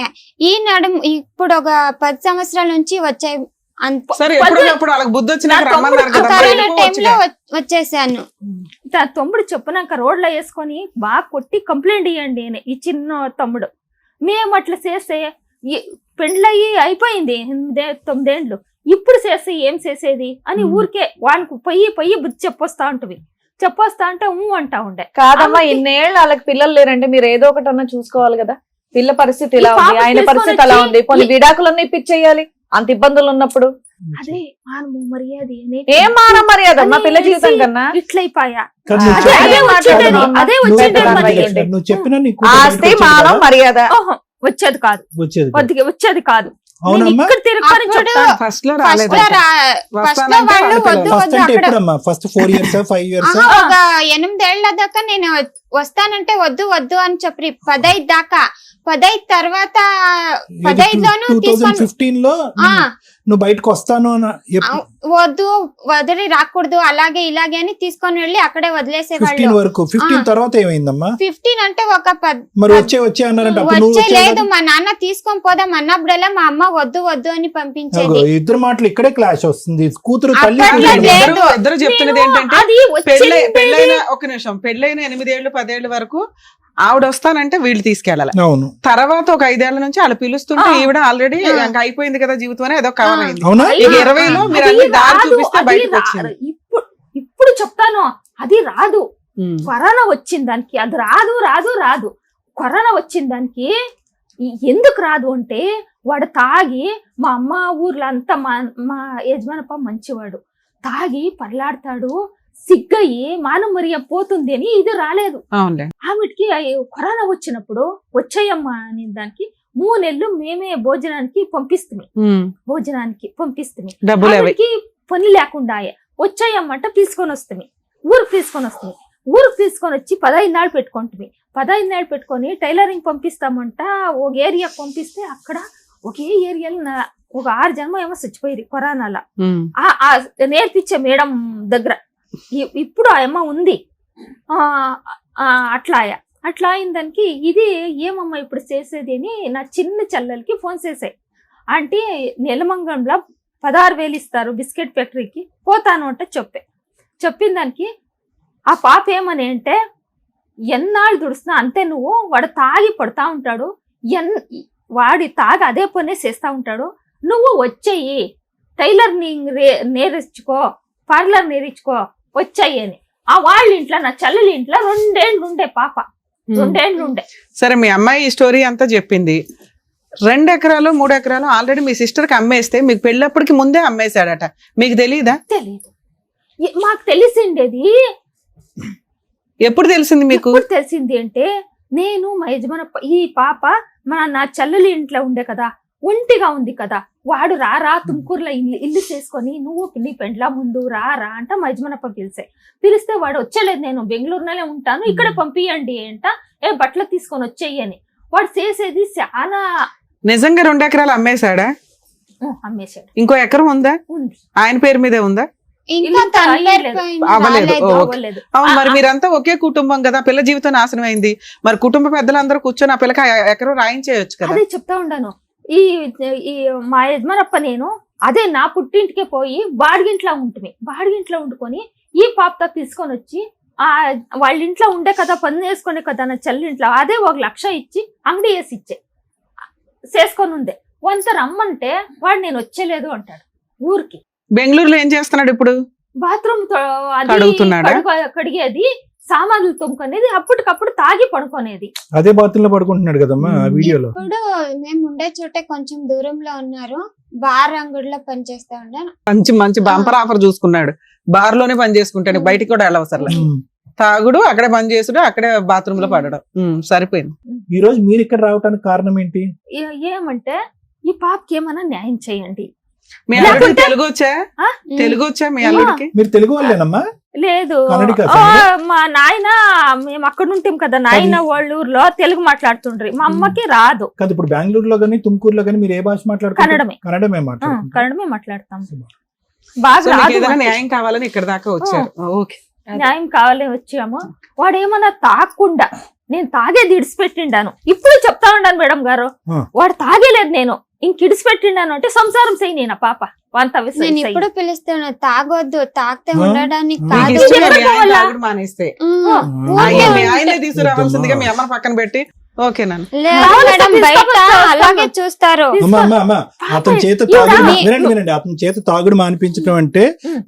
ఈ నడుము ఇప్పుడు ఒక 10 సంవత్సరాల నుంచి వచ్చాయి. సరే, ఎప్పుడు వాళ్ళకి బుద్ధి వచ్చినాక రమ్మన్నారు కదా. కరోనా టైంలో వచ్చేసాను. తమ్ముడు చెప్పినాక రోడ్లో వేసుకొని బాగా కొట్టి కంప్లైంట్ ఇవ్వండి ఈ చిన్న తమ్ముడు. మేము అట్లా చేస్తే పెండ్లయ్యి అయిపోయింది 9 ఏళ్ళు, ఇప్పుడు చేస్తే ఏం చేసేది అని ఊరికే వానికి పొయ్యి బుద్ధి చెప్పొస్తా అంటే అంటా ఉండే. కాదమ్మా, ఇన్నేళ్ళు వాళ్ళకి పిల్లలు లేరంటే మీరు ఏదో ఒకటి అన్నా చూసుకోవాలి కదా. పిల్ల పరిస్థితి ఇలా ఉంది, ఆయన పరిస్థితి అలా ఉంది, కొన్ని విడాకులన్నీ ఇప్పించేయాలి అంత ఇబ్బందులు ఉన్నప్పుడు. అదే మానము మర్యాద, ఏం మానం మర్యాద మా పిల్ల జీవితం కన్నా ఇట్లయిపోయా. నువ్వు చెప్పిన ఆస్తి మానం మర్యాద వచ్చేది కాదు, వచ్చేది కాదు. అవునమ్మా, ఫస్ట్ లో ఫస్ట్ 4 years 5 years ఒక 8 ఏళ్ల దాకా నేను వస్తానంటే వద్దు అని చెప్పి 15 దాకా. 15 తర్వాత 15లోను 2015 లో నువ్వు బయటకు వస్తాను వద్దు వదిలి రాకూడదు అలాగే ఇలాగే అని తీసుకొని వెళ్ళి అక్కడే వదిలేసేవాళ్ళు. 15 వరకు. 15 తర్వాత ఏమైందమ్మా? 15 అంటే ఒక మరి వచ్చే అన్నారంటే వచ్చే లేదు, మా నాన్న తీసుకొని పోదాం అన్నప్పుడల్లా మా అమ్మ వద్దు అని పంపించేది. ఇద్దరు మాటలు ఇక్కడే క్లాష్ వస్తుంది. కూతురు తల్లి ఇద్దరు చెప్తున్నది ఏంటంటే పెళ్ళైన 8 ఏళ్ళు 10 ఏళ్ళ వరకు ఆవిడ వస్తానంటే వీళ్ళు తీసుకెళ్ళాలి. అవును. తర్వాత ఒక 5 ఏళ్ల నుంచి వాళ్ళు పిలుస్తుంటే ఈవిడ ఆల్రెడీ అయిపోయింది కదా జీవితం అని ఏదో కవర్ అయింది. 20లో మీరు అన్ని దారి చూపిస్తే బయటకు వచ్చింది. ఇప్పుడు చెప్తాను, అది రాదు. కరోనా వచ్చింది దానికి, అది రాదు. కరోనా వచ్చింది దానికి ఎందుకు రాదు అంటే వాడు తాగి, మా అమ్మ ఊర్లో అంతా మా యజమానప్ప మంచివాడు, తాగి పర్లాడతాడు, సిగ్గయి మానం మరియ పోతుంది అని ఇది రాలేదు. ఆవిడికి కరోనా వచ్చినప్పుడు వచ్చాయమ్మా అని దానికి 3 నెలలు మేమే భోజనానికి పంపిస్తుంది. పని లేకుండా వచ్చాయమ్మంట తీసుకొని వస్తుంది. ఊరికి తీసుకొని వచ్చి 15 నాళ్ళు పెట్టుకుంటుంది. 15 నాళ్ళు పెట్టుకొని టైలరింగ్ పంపిస్తామంట. ఒక ఏరియా పంపిస్తే అక్కడ ఒకే ఏరియాలో ఒక 6 జనం ఏమో చచ్చిపోయారు కరోనాలో. నేర్పించే మేడం దగ్గర ఇప్పుడు ఆ అమ్మ ఉంది. అట్లా అయిన దానికి ఇది ఏమమ్మా ఇప్పుడు చేసేది అని నా చిన్న చెల్లెలకి ఫోన్ చేసాయి. అంటే నెలమంగంలో 16,000 ఇస్తారు బిస్కెట్ ఫ్యాక్టరీకి, పోతాను అంటే చెప్పిన దానికి ఆ పాప ఏమని అంటే, ఎన్నాళ్ళు దుడుస్తున్నా అంతే, నువ్వు వాడు తాగి పడతా ఉంటాడు, వాడి తాగి అదే పనే చేస్తా ఉంటాడు, నువ్వు వచ్చేయి టైలర్ నేర్చుకో, పార్లర్ నేర్చుకో వచ్చాయి అని. ఆ వాళ్ళ ఇంట్లో నా చెల్లెలి ఇంట్లో 2 ఏళ్ళు ఉండే పాప, 2 ఏళ్ళు ఉండే. సరే, మీ అమ్మాయి ఈ స్టోరీ అంతా చెప్పింది. 2 ఎకరాలు 3 ఎకరాలు ఆల్రెడీ మీ సిస్టర్ కి అమ్మేస్తే మీకు పెళ్ళప్పటికి ముందే అమ్మేశాడట, మీకు తెలీదా? తెలీదు. మాకు తెలిసిండేది ఎప్పుడు తెలిసింది మీకు? ఎప్పుడు తెలిసింది అంటే నేను మా యజమాని ఈ పాప నా చెల్లెలి ఇంట్లో ఉండే కదా, ఒంటిగా ఉంది కదా, వాడు రా తుమ్కూరులో ఇల్లు చేసుకొని నువ్వు నీ పెండ్లా ముందు రా అంట మా యజమానప్ప పిలిస్తే వాడు వచ్చలేదు, నేను బెంగళూరులోనే ఉంటాను, ఇక్కడ పంపియండి అంట, బట్టలు తీసుకొని వచ్చేయని. వాడు చేసేది చాలా. నిజంగా 2 ఎకరాలు అమ్మేశాడా? అమ్మేశాడు. ఇంకో ఎకరం ఉందా? ఉంది. ఆయన పేరు మీదే ఉందా? ఇంకా తన పేరు పైన అవ్వలేదు. రాలేదు. అవ్వలేదు. అవును, మరి మీరంతా ఒకే కుటుంబం కదా, పిల్ల జీవితం నాశనం అయింది. మరి కుటుంబ పెద్దలందరూ కూర్చొని ఆ పిల్లకి ఎకరం రాయించేయచ్చు కదా. అదే చెప్తా ఉండాను. ఈ మా యజమానప్ప నేను అదే నా పుట్టింటికే పోయి బాడిగింట్లో వండుకొని ఈ పాపతో తీసుకొని వచ్చి వాళ్ళ ఇంట్లో ఉండే కదా, పని చేసుకునే కదా నా చెల్లింట్లో, అదే 1 లక్ష ఇచ్చి అంగడి వేసి చేసుకొని ఉందే. వంత రమ్మంటే వాడు నేను వచ్చేలేదు అంటాడు ఊరికి. బెంగళూరులో ఏం చేస్తున్నాడు ఇప్పుడు? బాత్రూమ్ కడుగుతున్నాడా? కడిగేది, సామాన్లు తొమ్ముకునేది, అప్పటికప్పుడు తాగి పడుకునేది. అదే బాత్రూమ్ లో పడుకుంటున్నాడు కదమ్మా ఆ వీడియోలో. ఇప్పుడు మేము ఉండే చోటే కొంచెం దూరంలో ఉన్నారు, బార్ అంగుడిలో పనిచేస్తా ఉన్నాను. మంచి బంపర్ ఆఫర్ చూసుకున్నాడు. బార్ లోనే పని చేసుకుంటాడు, బయటికి కూడా వెళ్ళవసరం. తాగుడు, అక్కడే పని చేసుడు, అక్కడే బాత్రూమ్ లో పడడం, సరిపోయింది. ఈ రోజు మీరు ఇక్కడ రావడానికి కారణం ఏంటి? ఏమంటే ఈ పాపకి ఏమన్నా న్యాయం చేయండి. మీ అల్లుడికి తెలుగు వచ్చా మీ అల్లుడికి? మీరు తెలుగు వాళ్ళేనమ్మా? లేదు, కన్నడికా? మా నాయన, మేము అక్కడ ఉంటాం కదా, నాయన వాళ్ళ ఊర్లో తెలుగు మాట్లాడుతుండ్రి, మా అమ్మకి రాదు. కదా ఇప్పుడు బెంగళూరులో గానీ తుమ్కూరులో గానీ మీరు ఏ భాష మాట్లాడుతారు? కన్నడమే మాట్లాడతాం. బాగా రాదు. న్యాయం కావాలని ఇక్కడ దాకా వచ్చారు. ఓకే, న్యాయం కావాలని వచ్చాము. వాడు ఏమన్నా తాగకుండా, నేను తాగేది ఇడిచిపెట్టిండాను, ఇప్పుడు చెప్తా ఉండాను మేడం గారు, వాడు తాగేలేదు, నేను ఇంక ఇడిచిపెట్టిండాను అంటే సంసారం చేయి నేను పాప వంత. నేను ఇప్పుడు పిలుస్తాను, తాగొద్దు, తాగితే ఉండడానికి మీకు కాదు. ఇష్టమే మీ ఆయన తాగుడు మానేస్తే మీ ఆయనే తీసుకురావాల్సిందిగా మీ అమ్మని పక్కన పెట్టి. ఓకేనా? లేదు మేడం, బయట అలాగే చూస్తారు. అతని చేత తాగుడు వినండి, అతని చేత తాగుడు మానిపించడం అంటే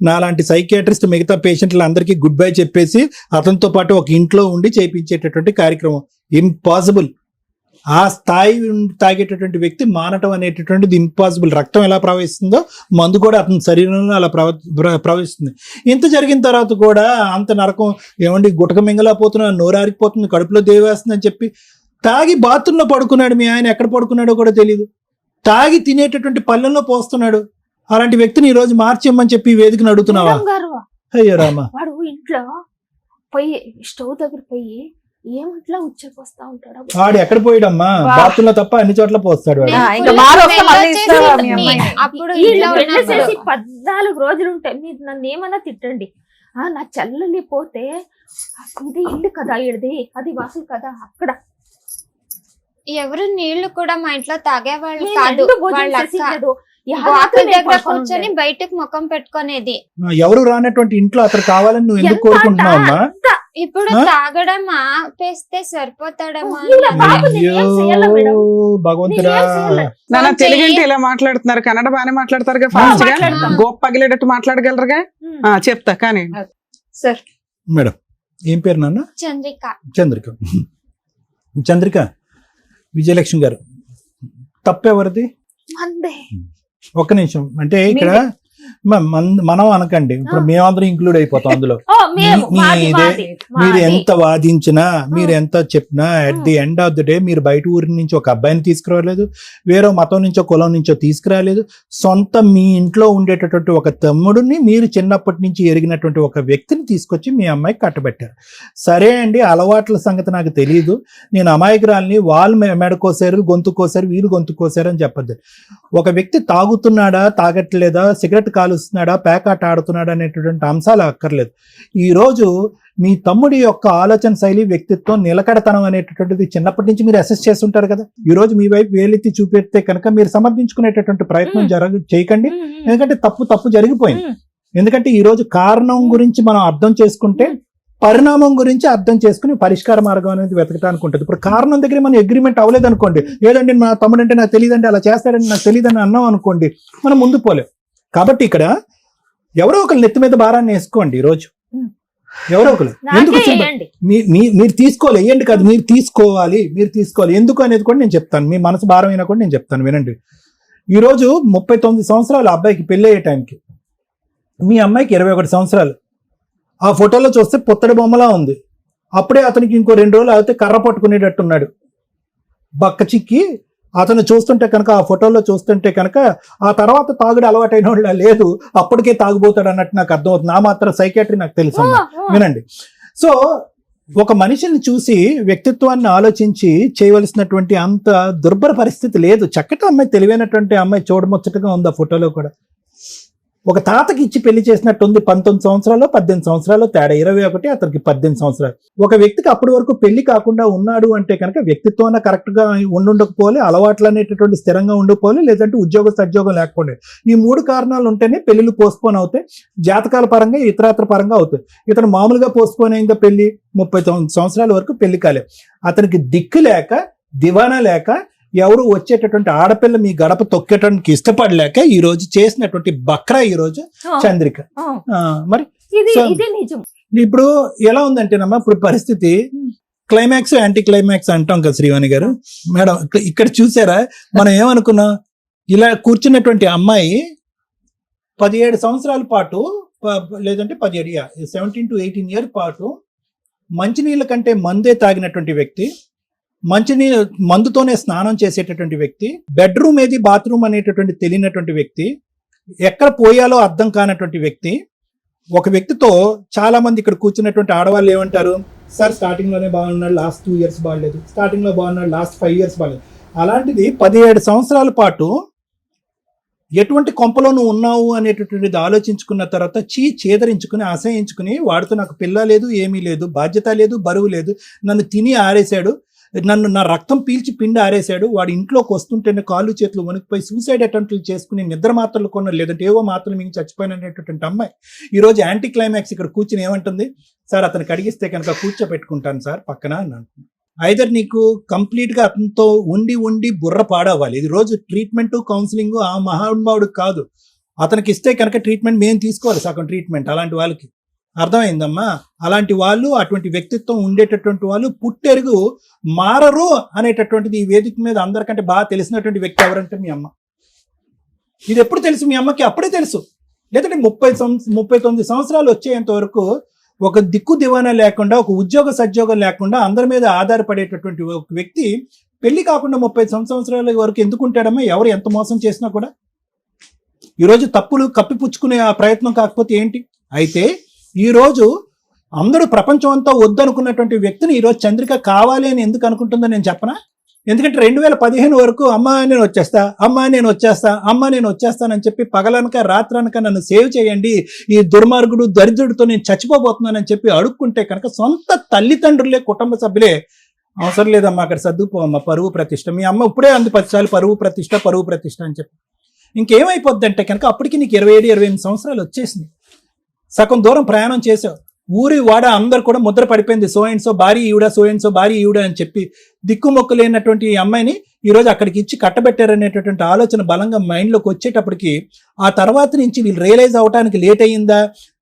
నాలాంటి సైకియాట్రిస్ట్ మిగతా పేషెంట్లు అందరికీ గుడ్ బై చెప్పేసి అతనితో పాటు ఒక ఇంట్లో ఉండి చేయించేటటువంటి కార్యక్రమం. ఇంపాసిబుల్. ఆ స్థాయి తాగేటటువంటి వ్యక్తి మానటం అనేటటువంటిది ఇంపాసిబుల్. రక్తం ఎలా ప్రవహిస్తుందో మందు కూడా అతని శరీరంలో అలా ప్రవహిస్తుంది. ఇంత జరిగిన తర్వాత కూడా అంత నరకం ఏమండి, గుటక మింగలేకపోతున్నా, నోరారిపోతుంది, కడుపులో దేవేస్తుంది అని చెప్పి తాగి బాత్రూంలో పడుకున్నాడు. మీ ఆయన ఎక్కడ పడుకున్నాడో కూడా తెలియదు. తాగి తినేటటువంటి పళ్ళెంలో పోస్తున్నాడు. అలాంటి వ్యక్తిని ఈ రోజు మార్చేయమని చెప్పి వేదికను అడుగుతున్నావా? అయ్యో రామా. వాడు ఇంట్లో పోయి స్టవ్ దగ్గర పోయి ఏమంట్లా ఉచ్చేకొస్తా ఉంటాడు. వాడు ఎక్కడ పోయాడమ్మా? బాత్రూమ్ లో తప్ప అన్ని చోట్ల పోస్తాడు. అప్పుడు 14 రోజులు ఉంటాయి. మీరు నన్ను ఏమన్నా తిట్టండి, నా చెల్లెలి పోతే ఇది ఇల్లు కదా, ఇడిది అది వాసులు కదా, అక్కడ ఎవరు నీళ్లు కూడా మా ఇంట్లో తాగేవాళ్ళు కాదు. కూర్చొని బయటకు ముఖం పెట్టుకునేది. ఎవరు రానటువంటి ఇంట్లో అతను కావాలని నువ్వు ఎందుకు కోరుకుంటున్నావమ్మా? ఇప్పుడు తాగడం ఆపేస్తే సరిపోతాడమ్మా. భగవంతుడా, తెలుగు అంటే ఇలా మాట్లాడుతున్నారు, కన్నడ బాగానే మాట్లాడతారుగా, ఫాస్ట్ గా గోప్ పగిలేటట్టు మాట్లాడగలరుగా. చెప్తా కానీ సార్. మేడం ఏం పేరు నాన్న? చంద్రిక విజయలక్ష్మి గారు. తప్పెవరిది? ఒక్క నిమిషం. అంటే ఇక్కడ మనం అనకండి, ఇప్పుడు మేమందరం ఇంక్లూడ్ అయిపోతాం అందులో. మీరు ఎంత వాదించినా, మీరు ఎంత చెప్పినా, at the end of the day మీరు బయట ఊరి నుంచి ఒక అబ్బాయిని తీసుకురాలేదు, వేరే మతం నుంచో కులం నుంచో తీసుకురాలేదు. సొంత మీ ఇంట్లో ఉండేటటువంటి ఒక తమ్ముడిని, మీరు చిన్నప్పటి నుంచి ఎరిగినటువంటి ఒక వ్యక్తిని తీసుకొచ్చి మీ అమ్మాయికి కట్టబెట్టారు. సరే అండి, అలవాట్ల సంగతి నాకు తెలియదు, నేను అమాయకురాల్ని, వాళ్ళు మెడ కోసారు, గొంతు కోసారు, వీళ్ళు గొంతు కోసారు అని చెప్పద్దు. ఒక వ్యక్తి తాగుతున్నాడా, తాగట్లేదా, సిగరెట్ కాలుస్తున్నాడా, పేకాట ఆడుతున్నాడా అనేటువంటి అంశాలు అక్కర్లేదు. ఈ రోజు మీ తమ్ముడి యొక్క ఆలోచన శైలి, వ్యక్తిత్వం, నిలకడతనం అనేటటువంటిది చిన్నప్పటి నుంచి మీరు అసెస్ చేస్తుంటారు కదా. ఈ రోజు మీ వైపు వేలెత్తి చూపెడితే కనుక మీరు సమర్థించుకునేటటువంటి ప్రయత్నం చేయకండి. ఎందుకంటే తప్పు జరిగిపోయింది. ఎందుకంటే ఈ రోజు కారణం గురించి మనం అర్థం చేసుకుంటే పరిణామం గురించి అర్థం చేసుకుని పరిష్కార మార్గం అనేది వెతకడానికి ఉంటుంది. ఇప్పుడు కారణం దగ్గర మనం అగ్రిమెంట్ అవ్వలేదు అనుకోండి, ఏదండి మా తమ్ముడు అంటే నాకు తెలియదండి, అలా చేస్తాడని నాకు తెలియదని అన్నాం అనుకోండి, మనం ముందు పోలేం. కాబట్టి ఇక్కడ ఎవరో ఒకరు నెత్తి మీద భారాన్ని వేసుకోండి. ఈరోజు ఎవరో ఒకరు ఎందుకు మీరు తీసుకోవాలి, వేయండి కాదు, మీరు తీసుకోవాలి. ఎందుకు అనేది కూడా నేను చెప్తాను. మీ మనసు భారం అయినా కూడా నేను చెప్తాను, వినండి. ఈరోజు 39 సంవత్సరాలు అబ్బాయికి పెళ్ళి అయ్యే టైంకి, మీ అమ్మాయికి 21 సంవత్సరాలు. ఆ ఫోటోలో చూస్తే పుత్తడి బొమ్మలా ఉంది. అప్పుడే అతనికి ఇంకో 2 రోజులు అయితే కర్ర పట్టుకునేటట్టున్నాడు. బక్క చిక్కి అతను చూస్తుంటే కనుక, ఆ ఫోటోలో చూస్తుంటే కనుక ఆ తర్వాత తాగుడు అలవాటైన వాళ్ళ లేదు, అప్పటికే తాగుబోతాడు అన్నట్టు నాకు అర్థమవుతుంది. నా మాత్రం సైకాట్రీ నాకు తెలుసు. వినండి. సో ఒక మనిషిని చూసి వ్యక్తిత్వాన్ని ఆలోచించి చేయవలసినటువంటి అంత దుర్భర పరిస్థితి లేదు. చక్కటి అమ్మాయి, తెలివైనటువంటి అమ్మాయి, చూడముచ్చటగా ఉంది ఆ ఫోటోలో కూడా. ఒక తాతకి ఇచ్చి పెళ్లి చేసినట్టుంది. 19 సంవత్సరాలు 18 సంవత్సరాలు తేడా, 21, అతనికి 18 సంవత్సరాలు. ఒక వ్యక్తికి అప్పటి వరకు పెళ్లి కాకుండా ఉన్నాడు అంటే కనుక వ్యక్తిత్వాన్ని కరెక్ట్ గా ఉండకపోవాలి, అలవాట్లు అనేటటువంటి స్థిరంగా ఉండిపోవాలి, లేదంటే సద్యోగం లేకపోలేదు. ఈ 3 కారణాలు ఉంటేనే పెళ్లిళ్ళు పోస్ట్పోన్ అవుతాయి. జాతకాల పరంగా, ఇతరాత్ర పరంగా అవుతాయి. ఇతను మామూలుగా పోస్ట్పోన్ అయిందా పెళ్లి, 39 సంవత్సరాల వరకు పెళ్లి కాలేదు. అతనికి దిక్కు లేక, దివానా లేక, ఎవరు వచ్చేటటువంటి ఆడపిల్ల మీ గడప తొక్కేటానికి ఇష్టపడలేక ఈ రోజు చేసినటువంటి బక్రా ఈ రోజు చంద్రిక. మరి ఇది నిజం. ఇప్పుడు ఎలా ఉందంటేనమ్మా ఇప్పుడు పరిస్థితి, క్లైమాక్స్ యాంటీ క్లైమాక్స్ అంటాం కదా శ్రీవాణి గారు. మేడం ఇక్కడ చూసారా, మనం ఏమనుకున్నాం, ఇలా కూర్చున్నటువంటి అమ్మాయి 17 సంవత్సరాల పాటు, లేదంటే 17 to 18 ఇయర్ పాటు మంచినీళ్ళ కంటే మందే తాగినటువంటి వ్యక్తి, మందుతోనే స్నానం చేసేటటువంటి వ్యక్తి, బెడ్రూమ్ ఏది బాత్రూమ్ అనేటటువంటి తెలియనటువంటి వ్యక్తి, ఎక్కడ పోయాలో అర్థం కానటువంటి వ్యక్తి. ఒక వ్యక్తితో చాలా మంది ఇక్కడ కూర్చున్నటువంటి ఆడవాళ్ళు ఏమంటారు, సార్ స్టార్టింగ్ లోనే బాగున్నాడు, లాస్ట్ 2 years బాగలేదు, స్టార్టింగ్ లో బాగున్నాడు, లాస్ట్ 5 years బాగలేదు. అలాంటిది 17 సంవత్సరాల పాటు ఎటువంటి కొంపలో నువ్వు ఉన్నావు అనేటటువంటిది ఆలోచించుకున్న తర్వాత చేదరించుకుని, అసహించుకుని, వాడితో నాకు పిల్ల లేదు, ఏమీ లేదు, బాధ్యత లేదు, బరువు లేదు, నన్ను తిని ఆరేశాడు, నా రక్తం పీల్చి పిండి ఆరేశాడు, వాడి ఇంట్లోకి వస్తుంటేనే కాళ్ళు చేతులు వణికిపోయి సూసైడ్ అటెంప్ట్లు చేసుకుని నిద్ర మాత్రలు కొన్న, లేదంటే ఏవో మాత్రలు మింగి చచ్చిపోయినటువంటి అమ్మాయి ఈరోజు యాంటీ క్లైమాక్స్ ఇక్కడ కూర్చుని ఏమంటుంది, సార్ అతనికి అడిగిస్తే కనుక కూర్చోపెట్టుకుంటాను సార్ పక్కన అని అంటుంది. ఐదర్ నీకు కంప్లీట్ గా అతనితో ఉండి బుర్ర పాడవ్వాలి. ఇది రోజు ట్రీట్మెంట్, కౌన్సిలింగ్ ఆ మహానుభావుడికి కాదు, అతనికి ఇస్తే కనుక ట్రీట్మెంట్ మేము తీసుకోవాలి, సగం ట్రీట్మెంట్. అలాంటి వాళ్ళకి అర్థమైందమ్మా. అలాంటి వాళ్ళు, అటువంటి వ్యక్తిత్వం ఉండేటటువంటి వాళ్ళు పుట్టెరుగు మారరు అనేటటువంటిది ఈ వేదిక మీద అందరికంటే బాగా తెలిసినటువంటి వ్యక్తి ఎవరంటే మీ అమ్మ. ఇది ఎప్పుడు తెలుసు మీ అమ్మకి? అప్పుడే తెలుసు. లేదంటే 39 సంవత్సరాలు వచ్చేంత వరకు ఒక దిక్కు దివానా లేకుండా, ఒక సద్యోగం లేకుండా అందరి మీద ఆధారపడేటటువంటి ఒక వ్యక్తి పెళ్లి కాకుండా 30 సంవత్సరాల వరకు ఎందుకుంటాడమ్మా? ఎవరు ఎంత మోసం చేసినా కూడా. ఈరోజు తప్పులు కప్పిపుచ్చుకునే ఆ ప్రయత్నం కాకపోతే ఏంటి? అయితే ఈరోజు అందరూ ప్రపంచం అంతా వద్దనుకున్నటువంటి వ్యక్తిని ఈరోజు చంద్రిక కావాలి అని ఎందుకు అనుకుంటుందో నేను చెప్పనా? ఎందుకంటే 2015 వరకు అమ్మా నేను వచ్చేస్తానని చెప్పి పగలనక రాత్రనక నన్ను సేవ్ చేయండి, ఈ దుర్మార్గుడు దరిద్రుడితో నేను చచ్చిపోబోతున్నానని చెప్పి అడుక్కుంటే కనుక సొంత తల్లిదండ్రులే, కుటుంబ సభ్యులే అవసరం లేదమ్మా అక్కడ సర్దుపోమ్మా, పరువు ప్రతిష్ట. మీ అమ్మ ఇప్పుడే అంది 10 సార్లు పరువు ప్రతిష్ట అని చెప్పి. ఇంకేమైపోద్ది అంటే కనుక అప్పటికి నీకు 27-28 సంవత్సరాలు వచ్చేసింది. సగం దూరం ప్రయాణం చేసావు, ఊరి వాడ అందరు కూడా ముద్ర పడిపోయింది, సో అండ్ సో భారీ ఈవిడ అని చెప్పి దిక్కుమొక్కు లేనటువంటి ఈ అమ్మాయిని ఈరోజు అక్కడికి ఇచ్చి కట్టబెట్టారనేటటువంటి ఆలోచన బలంగా మైండ్లోకి వచ్చేటప్పటికి ఆ తర్వాత నుంచి వీళ్ళు రియలైజ్ అవడానికి లేట్ అయ్యిందా,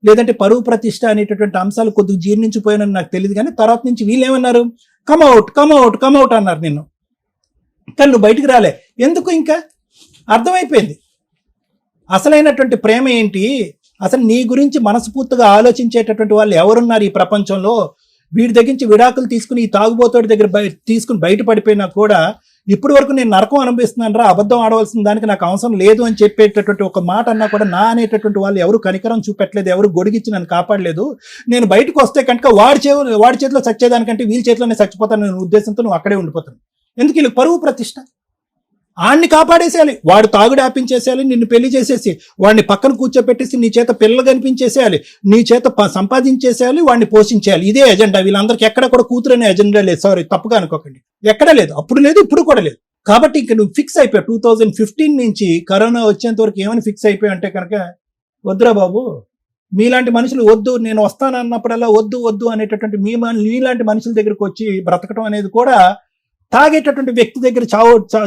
లేదంటే పరువు ప్రతిష్ట అనేటటువంటి అంశాలు కొద్దిగా జీర్ణించిపోయానని నాకు తెలియదు. కానీ తర్వాత నుంచి వీళ్ళు ఏమన్నారు, కమ్అవుట్ అన్నారు నిన్ను. కానీ నువ్వు బయటికి రాలే ఎందుకు? ఇంకా అర్థమైపోయింది అసలైనటువంటి ప్రేమ ఏంటి, అసలు నీ గురించి మనస్ఫూర్తిగా ఆలోచించేటటువంటి వాళ్ళు ఎవరున్నారు ఈ ప్రపంచంలో. వీడి దగ్గర నుంచి విడాకులు తీసుకుని ఈ తాగుబోతోడి దగ్గర తీసుకుని బయటపడిపోయినా కూడా ఇప్పటి వరకు నేను నరకం అనుభవిస్తున్నాను రా, అబద్ధం ఆడవలసిన దానికి నాకు అవసరం లేదు అని చెప్పేటటువంటి ఒక మాట అన్నా కూడా నా అనేటటువంటి వాళ్ళు ఎవరు కనికరం చూపెట్టలేదు, ఎవరు గొడిగిచ్చి నన్ను కాపాడలేదు. నేను బయటకు వస్తే కనుక వాడి చేతిలో చచ్చేదానికంటే వీళ్ళ చేతిలోనే చచ్చిపోతాను అనే ఉద్దేశంతో నువ్వు అక్కడే ఉండిపోతాను. ఎందుకు? వీళ్ళకి పరువు ప్రతిష్ట. ఆడిని కాపాడేసేయాలి, వాడు తాగుడు ఆపించేసేయాలి, నిన్ను పెళ్లి చేసేసి వాడిని పక్కన కూర్చోపెట్టేసి నీ చేత పిల్లలు కనిపించేసేయాలి, నీ చేత సంపాదించేసేయాలి, వాడిని పోషించేయాలి. ఇదే ఎజెండా. వీళ్ళందరికీ ఎక్కడ కూడా కూతురు అనే ఎజెండా లేదు. సారీ, తప్పుగా అనుకోకండి, ఎక్కడ లేదు, అప్పుడు లేదు, ఇప్పుడు కూడా లేదు. కాబట్టి ఇంక నువ్వు ఫిక్స్ అయిపోయావు. 2015 నుంచి కరోనా వచ్చేంత వరకు ఏమని ఫిక్స్ అయిపోయావు అంటే కనుక, వద్దురా బాబు, మీలాంటి మనుషులు వద్దు, నేను వస్తానన్నప్పుడల్లా వద్దు అనేటటువంటి మీలాంటి మనుషుల దగ్గరకు వచ్చి బ్రతకడం అనేది కూడా తాగేటటువంటి వ్యక్తి దగ్గర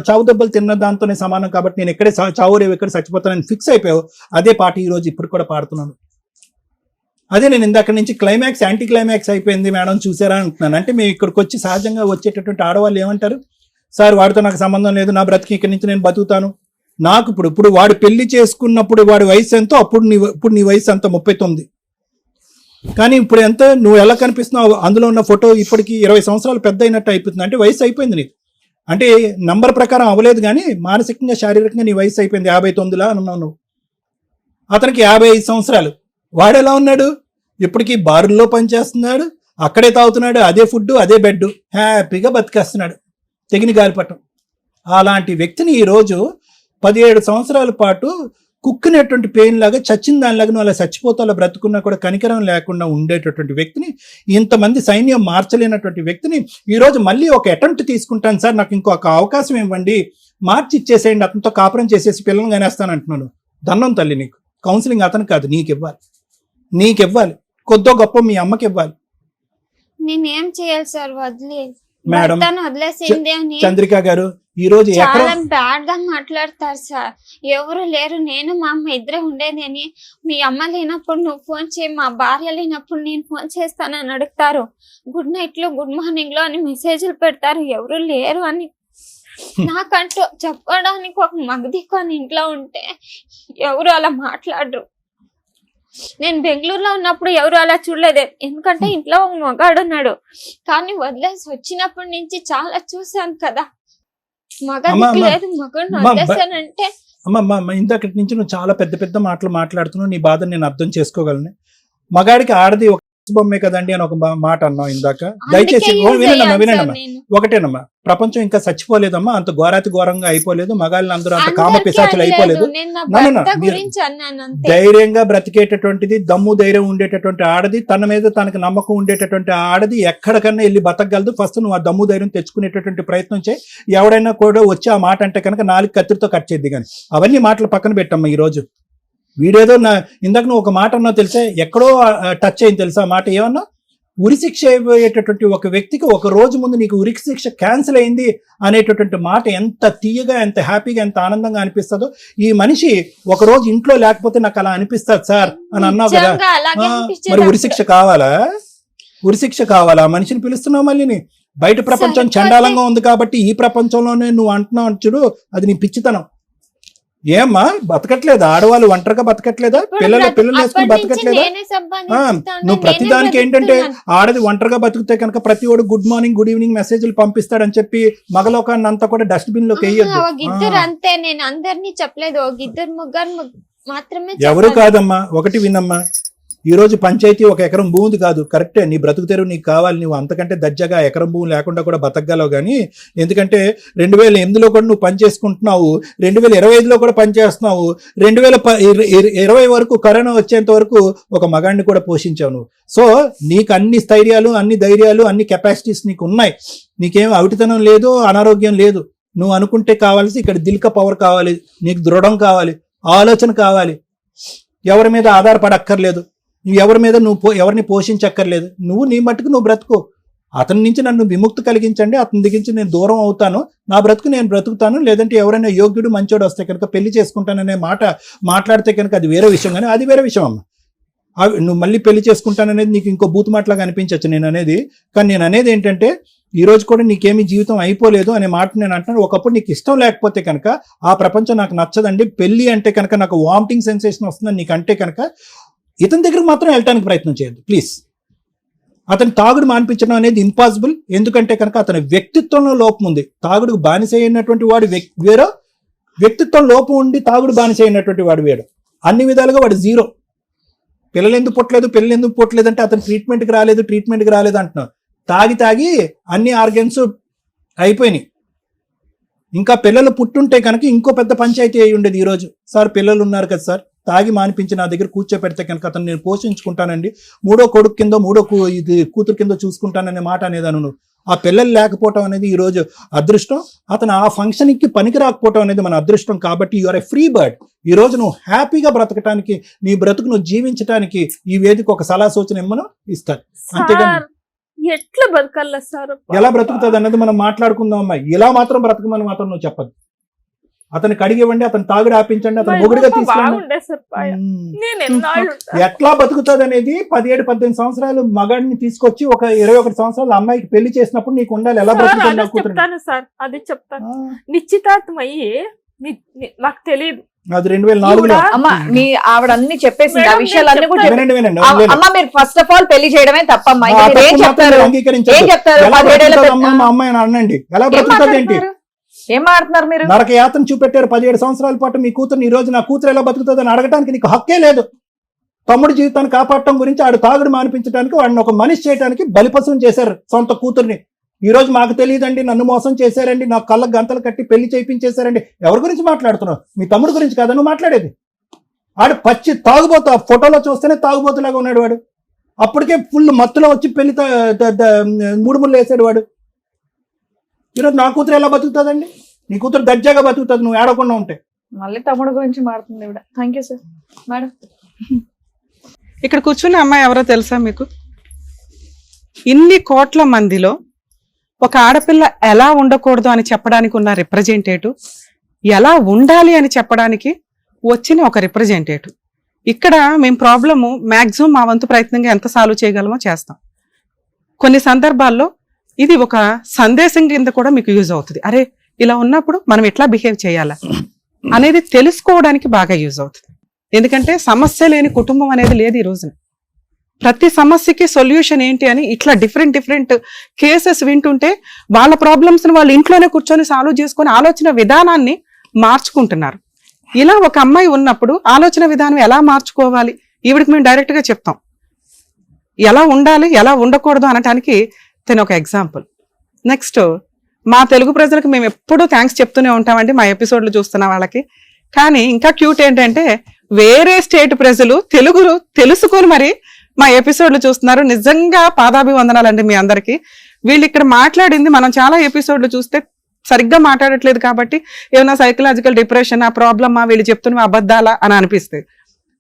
చావు దెబ్బలు తిన్న దాంతోనే సమానం. కాబట్టి నేను ఎక్కడే చావురేవు ఎక్కడ చచ్చిపోతానని ఫిక్స్ అయిపోయావు. అదే పాట ఈ రోజు ఇప్పుడు కూడా పాడుతున్నాను. అదే నేను ఇందాక నుంచి క్లైమాక్స్ యాంటీ క్లైమాక్స్ అయిపోయింది మేడం చూసారా అంటున్నాను. అంటే మేము ఇక్కడికి వచ్చి సహజంగా వచ్చేటటువంటి ఆడవాళ్ళు ఏమంటారు, సార్ వాడితో నాకు సంబంధం లేదు, నా బ్రతికి ఇక్కడి నుంచి నేను బతుకుతాను. నాకు ఇప్పుడు వాడు పెళ్లి చేసుకున్నప్పుడు వాడి వయసు ఎంతో, ఇప్పుడు నీ వయసు ఎంత? 39. కానీ ఇప్పుడు ఎంత నువ్వు ఎలా కనిపిస్తున్నావు, అందులో ఉన్న ఫోటో ఇప్పటికి 20 సంవత్సరాలు పెద్ద అయినట్టు అయిపోతుంది. అంటే వయసు అయిపోయింది నీకు. అంటే నంబర్ ప్రకారం అవ్వలేదు కానీ మానసికంగా శారీరకంగా నీ వయసు అయిపోయింది. 59లా అన్నావు నువ్వు. అతనికి 55 సంవత్సరాలు. వాడు ఎలా ఉన్నాడు? ఇప్పటికీ బారుల్లో పనిచేస్తున్నాడు, అక్కడే తాగుతున్నాడు, అదే ఫుడ్ అదే బెడ్, హ్యాపీగా బతికేస్తున్నాడు తెగిన గాలిపటం. అలాంటి వ్యక్తిని ఈరోజు 17 సంవత్సరాల పాటు కుక్కినటువంటి పెయిన్ లాగా చచ్చిన దానిలాగా నువ్వు అలా చచ్చిపోతా అలా బ్రతుకున్నా కూడా కనికరం లేకుండా ఉండేటటువంటి వ్యక్తిని, ఇంతమంది సైన్యం మార్చలేనటువంటి వ్యక్తిని ఈరోజు మళ్ళీ ఒక అటెంప్ట్ తీసుకుంటాను సార్, నాకు ఇంకొక అవకాశం ఇవ్వండి, మార్చి ఇచ్చేసేయండి, అతనితో కాపురం చేసేసి పిల్లల్ని కనేస్తాను అంటున్నాను. దండం తల్లి నీకు. కౌన్సిలింగ్ అతను కాదు, నీకు ఇవ్వాలి, కొద్దో గొప్ప మీ అమ్మకి ఇవ్వాలి. నేనేం చేయాలి సార్? మేడం వదిలేసింది అని చంద్రిక గారు ఈ రోజు చాలా బ్యాడ్ గా మాట్లాడతారు సార్. ఎవరు లేరు, నేను మా అమ్మ ఇద్దరే ఉండేది అని. మీ అమ్మ లేనప్పుడు నువ్వు ఫోన్ చేయి, మా భార్య లేనప్పుడు నేను ఫోన్ చేస్తానని అడుగుతారు. గుడ్ నైట్ లో గుడ్ మార్నింగ్ లో అని మెసేజ్లు పెడతారు. ఎవరు లేరు అని నాకంటూ చెప్పడానికి ఒక మగదిక్కు ఇంట్లో ఉంటే ఎవరు అలా మాట్లాడరు. నేను బెంగళూరులో ఉన్నప్పుడు ఎవరు అలా చూడలేదు, ఎందుకంటే ఇంట్లో ఒక మగాడు ఉన్నాడు. కానీ వదిలేసి వచ్చినప్పటి నుంచి చాలా చూసాను కదా, మగదిక్కు లేదు, మగడిని వదిలేసానంటే. అమ్మ ఇంతకటి నుంచి నువ్వు చాలా పెద్ద పెద్ద మాటలు మాట్లాడుతున్నావు, నీ బాధ నేను అర్థం చేసుకోగలను. మగాడికి ఆడది ఒక బొమ్మే కదండి అని ఒక మాట అన్నావు ఇందాక. దయచేసి వినండమ్మా, ఒకటేనమ్మా, ప్రపంచం ఇంకా చచ్చిపోలేదమ్మా, అంత ఘోరాతి ఘోరంగా అయిపోలేదు, మగాళ్ళని అందరూ అంత కామ పిశాచులు అయిపోలేదు. ధైర్యంగా బ్రతికేటటువంటిది, దమ్ము ధైర్యం ఉండేటటువంటి ఆడది, తన మీద తనకు నమ్మకం ఉండేటటువంటి ఆడది ఎక్కడికన్నా వెళ్ళి బతకగలదు. ఫస్ట్ నువ్వు ఆ దమ్ము ధైర్యం తెచ్చుకునేటటువంటి ప్రయత్నం చేయి. ఎవడైనా కూడా వచ్చి ఆ మాట అంటే కనుక 4 కత్తిరితో కట్ చేద్ది. కానీ అవన్నీ మాటలు పక్కన పెట్టమ్మా. ఈ రోజు వీడేదో ఇందాక నువ్వు ఒక మాట అన్నావు తెలుసా, ఎక్కడో టచ్ అయింది తెలుసా మాట. ఏమన్నా ఉరిశిక్ష అయిపోయేటటువంటి ఒక వ్యక్తికి ఒక రోజు ముందు నీకు ఉరిశిక్ష క్యాన్సిల్ అయింది అనేటటువంటి మాట ఎంత తీయగా, ఎంత హ్యాపీగా, ఎంత ఆనందంగా అనిపిస్తుందో. ఈ మనిషి ఒక రోజు ఇంట్లో లేకపోతే నాకు అలా అనిపిస్తుంది సార్ అని అన్నావు కదా. మరి ఉరిశిక్ష కావాలా? ఉరిశిక్ష కావాలా? మనిషిని పిలుస్తున్నావు మళ్ళీ. బయట ప్రపంచం చండాలంగా ఉంది కాబట్టి ఈ ప్రపంచంలోనే నువ్వు అంటున్నావు చూడు, అది నీ పిచ్చితనం. ఏమ్మా బతకట్లేదా? ఆడవాళ్ళు ఒంటరిగా బతకట్లేదా? పిల్లలు వేసుకుని బతకట్లేదా? నువ్వు ప్రతిదానికి ఏంటంటే ఆడది ఒంటరిగా బతుకుతే కనుక ప్రతి ఒడు గుడ్ మార్నింగ్ గుడ్ ఈవినింగ్ మెసేజ్లు పంపిస్తాడని చెప్పి మగలోకాన్ని అంతా కూడా డస్ట్బిన్ లోకి వేయద్దు. అంతే, నేను అందరినీ చెప్పలేదు, ఒక ఇద్దరు ముగ్గురు మాత్రమే. ఎవరు కాదమ్మా, ఒకటి వినమ్మా. ఈ రోజు పంచాయతీ 1 ఎకరం భూమి కాదు, కరెక్టే, నీ బ్రతుకు తెరువు నీకు కావాలి, నువ్వు అంతకంటే దజ్జగా ఎకరం భూమి లేకుండా కూడా బతకగలవు. కానీ ఎందుకంటే 2008లో కూడా నువ్వు పని చేసుకుంటున్నావు, 2025లో కూడా పని చేస్తున్నావు, 2020 వరకు కరోనా వచ్చేంత వరకు ఒక మగాడిని కూడా పోషించావు నువ్వు. సో నీకు అన్ని స్థైర్యాలు, అన్ని ధైర్యాలు, అన్ని కెపాసిటీస్ నీకు ఉన్నాయి. నీకేం అవిటితనం లేదు, అనారోగ్యం లేదు. నువ్వు అనుకుంటే కావాల్సి ఇక్కడ దిల్క పవర్ కావాలి, నీకు దృఢం కావాలి, ఆలోచన కావాలి. ఎవరి మీద ఆధారపడక్కర్లేదు, నువ్వు ఎవరి మీద ఎవరిని పోషించక్కర్లేదు. నువ్వు నీ మట్టుకు నువ్వు బ్రతుకు. అతని నుంచి నన్ను విముక్తి కలిగించండి, అతని దగ్గర నుంచి నేను దూరం అవుతాను, నా బ్రతుకు నేను బ్రతుకుతాను, లేదంటే ఎవరైనా యోగ్యుడు మంచోడు వస్తే కనుక పెళ్లి చేసుకుంటాననే మాట మాట్లాడితే కనుక అది వేరే విషయం. కానీ అది వేరే విషయం అమ్మ. నువ్వు మళ్ళీ పెళ్లి చేసుకుంటాననేది నీకు ఇంకో బూతు మాటలాగా అనిపించచ్చు నేను అనేది. కానీ నేను అనేది ఏంటంటే ఈ రోజు కూడా నీకేమీ జీవితం అయిపోలేదు అనే మాట నేను అంటున్నాను. ఒకప్పుడు నీకు ఇష్టం లేకపోతే కనుక ఆ ప్రపంచం నాకు నచ్చదండి, పెళ్లి అంటే కనుక నాకు వామిటింగ్ సెన్సేషన్ వస్తుందని నీకు అంటే కనుక ఇతని దగ్గరకు మాత్రం వెళ్ళటానికి ప్రయత్నం చేయద్దు ప్లీజ్. అతని తాగుడు మానిపించడం అనేది ఇంపాసిబుల్. ఎందుకంటే కనుక అతని వ్యక్తిత్వంలో లోపం ఉంది. తాగుడుకు బానిస అయినటువంటి వాడు వేరో, వ్యక్తిత్వం లోపం ఉండి తాగుడు బానిస అయినటువంటి వాడు వేరు. అన్ని విధాలుగా వాడు జీరో. పిల్లలు ఎందుకు పుట్టలేదు అంటే అతను ట్రీట్మెంట్కి రాలేదు అంటున్నావు. తాగి అన్ని ఆర్గన్స్ అయిపోయినాయి. ఇంకా పిల్లలు పుట్టుంటే కనుక ఇంకో పెద్ద పంచాయతీ అయి ఉండేది. ఈరోజు సార్ పిల్లలు ఉన్నారు కదా సార్, తాగి మానిపించి నా దగ్గర కూర్చోపెడితే కనుక అతను నేను పోషించుకుంటానండి, 3వ కొడుకు కింద 3వ కూతురు కింద చూసుకుంటాననే మాట అనేదాను. నువ్వు ఆ పిల్లలు లేకపోవటం అనేది ఈరోజు అదృష్టం. అతను ఆ ఫంక్షన్కి పనికి రాకపోవటం అనేది మన అదృష్టం. కాబట్టి you are a free bird. ఈ రోజు నువ్వు హ్యాపీగా బ్రతకటానికి, నీ బ్రతుకు నువ్వు జీవించడానికి ఈ వేదిక ఒక సలహా సూచన ఇమ్మను ఇస్తాను. అంతేగాని ఎట్లా బతకాల సార్, ఎలా బ్రతుకుతుంది అన్నది మనం మాట్లాడుకుందాం అమ్మాయి. ఇలా మాత్రం బ్రతకమని మాత్రం నువ్వు చెప్పద్దు. అతను కడిగివ్వండి, అతను తాగుడు ఆపించండి, అతను మొగుడుగా తీసుకోండి. ఎట్లా బతుకుతుంది అనేది 17-18 సంవత్సరాలు మగాడిని తీసుకొచ్చి ఒక 21 సంవత్సరాలు అమ్మాయికి పెళ్లి చేసినప్పుడు నీకు ఉండాలి. ఎలా బతుకుతుంది చెప్తాను సార్, అది చెప్తాను. నిశ్చితార్థం అయ్యి నాకు తెలియదు, అది 2004లో. అమ్మ మీ ఆవిడ అన్ని చెప్పేసింది, ఆ మేడం, విషయాలన్నీ కూడా నేను చెప్పి- వినండి, అమ్మ మీరు ఫస్ట్ ఆఫ్ ఆల్ పెళ్లి చేయడమే తప్పమ్మా. ఆ ఇంకా మీరు ఏం తప్పు మాత్రం చెప్తారు? మీరు అంగీకరించొద్దు. ఏం చెప్తారు? ఎలా 17 ఏళ్ల బ్రతుకుతుందమ్మా పెద్ద- మా అమ్మాయి అని అనండి. ఎలా ఏం బ్రతుకుతుంది ఏంటి? మాట్లాడుతున్నారు? ఏం మాట్లాడుతున్నారు మీరు? నరక యాతన చూపెట్టారు 17 సంవత్సరాల పాటు మీ కూతురు. ఈ రోజు నా కూతురు ఎలా బతుకుతుంది అని అడగటానికి నీకు హక్కే లేదు. తమ్ముడి జీవితాన్ని కాపాడటం గురించి ఆడు తాగుడు మానిపించడానికి వాడిని ఒక మనిషి చేయడానికి బలిపశం చేశారు సొంత కూతుర్ని. ఈ రోజు మాకు తెలియదండి, నన్ను మోసం చేశారండి, నాకు కళ్ళకు గంతలు కట్టి పెళ్లి చేయించేశారండి. ఎవరి గురించి మాట్లాడుతున్నావు? మీ తమ్ముడు గురించి కదా నువ్వు మాట్లాడేది. ఆడు పచ్చి తాగుబోతు, ఆ ఫోటోలో చూస్తేనే తాగుబోతులాగా ఉన్నాడు వాడు. అప్పటికే ఫుల్ మత్తులో వచ్చి పెళ్లి మూడు ముళ్ళు వేసాడు వాడు. ఈరోజు నా కూతురు ఎలా బతుకుతుందండి? నీ కూతురు దర్జాగా బతుకుతుంది నువ్వు ఏడకుండా ఉంటే. మళ్ళీ తమ్ముడు గురించి మాట్లాడుతుంది ఇవిడ. Thank you sir. మేడం ఇక్కడ కూర్చున్న అమ్మాయి ఎవరో తెలుసా మీకు? ఇన్ని కోట్ల మందిలో ఒక ఆడపిల్ల ఎలా ఉండకూడదు అని చెప్పడానికి ఉన్న రిప్రజెంటేటివ్, ఎలా ఉండాలి అని చెప్పడానికి వచ్చిన ఒక రిప్రజెంటేటివ్. ఇక్కడ మేము ప్రాబ్లము మ్యాక్సిమం మా వంతు ప్రయత్నంగా ఎంత సాల్వ్ చేయగలమో చేస్తాం. కొన్ని సందర్భాల్లో ఇది ఒక సందేశం కింద కూడా మీకు యూజ్ అవుతుంది. అరే ఇలా ఉన్నప్పుడు మనం ఎట్లా బిహేవ్ చేయాలా అనేది తెలుసుకోవడానికి బాగా యూజ్ అవుతుంది. ఎందుకంటే సమస్య లేని కుటుంబం అనేది లేదు ఈ రోజున. ప్రతి సమస్యకి సొల్యూషన్ ఏంటి అని ఇట్లా డిఫరెంట్ కేసెస్ వింటుంటే వాళ్ళ ప్రాబ్లమ్స్ ని వాళ్ళు ఇంట్లోనే కూర్చొని సాల్వ్ చేసుకొని ఆలోచన విధానాన్ని మార్చుకుంటున్నారు. ఇలా ఒక అమ్మాయి ఉన్నప్పుడు ఆలోచన విధానం ఎలా మార్చుకోవాలి ఈవిడికి మేము డైరెక్ట్ గా చెప్తాం. ఎలా ఉండాలి ఎలా ఉండకూడదు అనటానికి తను ఒక ఎగ్జాంపుల్. నెక్స్ట్ మా తెలుగు ప్రజలకు మేము ఎప్పుడూ థ్యాంక్స్ చెప్తూనే ఉంటామండి మా ఎపిసోడ్లు చూస్తున్న వాళ్ళకి. కానీ ఇంకా క్యూట్ ఏంటంటే వేరే స్టేట్ ప్రజలు తెలుగు తెలుసుకొని మరి మా ఎపిసోడ్లు చూస్తున్నారు. నిజంగా పాదాభివందనాలండి మీ అందరికీ. వీళ్ళు ఇక్కడ మాట్లాడింది మనం చాలా ఎపిసోడ్లు చూస్తే సరిగ్గా మాట్లాడట్లేదు కాబట్టి ఏమైనా సైకలాజికల్ డిప్రెషన్ ఆ ప్రాబ్లమా వీళ్ళు చెప్తున్న అబద్ధాలా అని అనిపిస్తుంది.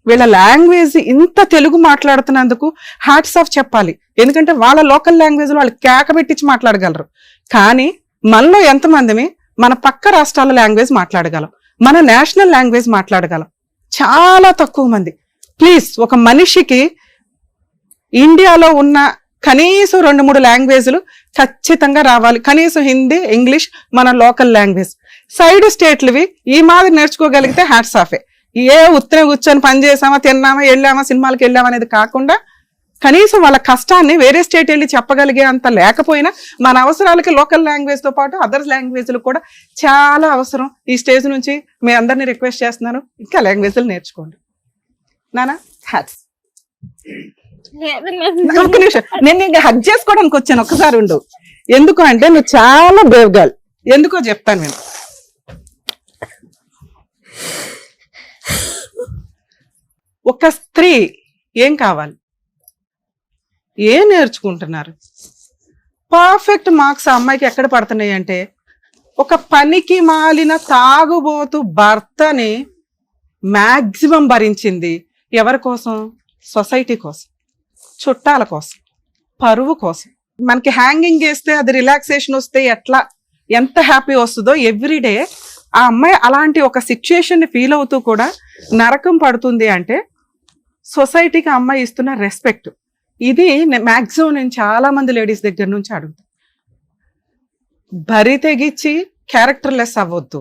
వీళ్ళ లాంగ్వేజ్ ఇంత తెలుగు మాట్లాడుతున్నందుకు హ్యాట్స్ ఆఫ్ చెప్పాలి. ఎందుకంటే వాళ్ళ లోకల్ లాంగ్వేజ్ లో వాళ్ళు కేక పెట్టించి మాట్లాడగలరు. కానీ మనలో ఎంతమందిమి మన పక్క రాష్ట్రాల లాంగ్వేజ్ మాట్లాడగలం, మన నేషనల్ లాంగ్వేజ్ మాట్లాడగలం? చాలా తక్కువ మంది. ప్లీజ్ ఒక మనిషికి ఇండియాలో ఉన్న కనీసం 2-3 లాంగ్వేజ్లు ఖచ్చితంగా రావాలి. కనీసం హిందీ, ఇంగ్లీష్, మన లోకల్ లాంగ్వేజ్. సైడ్ స్టేట్లవి ఈ మాదిరి నేర్చుకోగలిగితే హ్యాట్స్ ఆఫే. ఏ ఉత్తరే కూర్చొని పని చేసామా, తిన్నామా, వెళ్ళామా, సినిమాలకు వెళ్ళామా అనేది కాకుండా కనీసం వాళ్ళ కష్టాన్ని వేరే స్టేట్ వెళ్ళి చెప్పగలిగే అంత లేకపోయినా మన అవసరాలకి లోకల్ లాంగ్వేజ్ తో పాటు అదర్ లాంగ్వేజ్లు కూడా చాలా అవసరం. ఈ స్టేజ్ నుంచి మీ అందరినీ రిక్వెస్ట్ చేస్తున్నాను, ఇంకా లాంగ్వేజ్లు నేర్చుకోండి. నానా హ్యాట్స్. ఒక్క నిమిషం, నేను ఇంకా హగ్ చేసుకోవడానికి వచ్చాను, ఒక్కసారి ఉండు. ఎందుకు అంటే నువ్వు చాలా బ్రేవ్ గర్ల్. ఎందుకో చెప్తాను నేను. ఒక స్త్రీ ఏం కావాలి, ఏం నేర్చుకుంటున్నారు? పర్ఫెక్ట్ మార్క్స్ ఆ అమ్మాయికి ఎక్కడ పడుతున్నాయి అంటే ఒక పనికి మాలిన తాగుబోతు భర్తని మాక్సిమం భరించింది. ఎవరి కోసం? సొసైటీ కోసం, చుట్టాల కోసం, పరువు కోసం. మనకి హ్యాంగింగ్ చేస్తే అది రిలాక్సేషన్ వస్తే ఎట్లా ఎంత హ్యాపీ వస్తుందో ఎవ్రీడే ఆ అమ్మాయి అలాంటి ఒక సిచ్యుయేషన్ ని ఫీల్ అవుతూ కూడా నరకం పడుతుంది అంటే సొసైటీకి ఆ అమ్మాయి ఇస్తున్న రెస్పెక్ట్. ఇది మాక్సిమం నేను చాలా మంది లేడీస్ దగ్గర నుంచి అడుగుతాను. బరి తెగిచ్చి క్యారెక్టర్లెస్ అవ్వద్దు.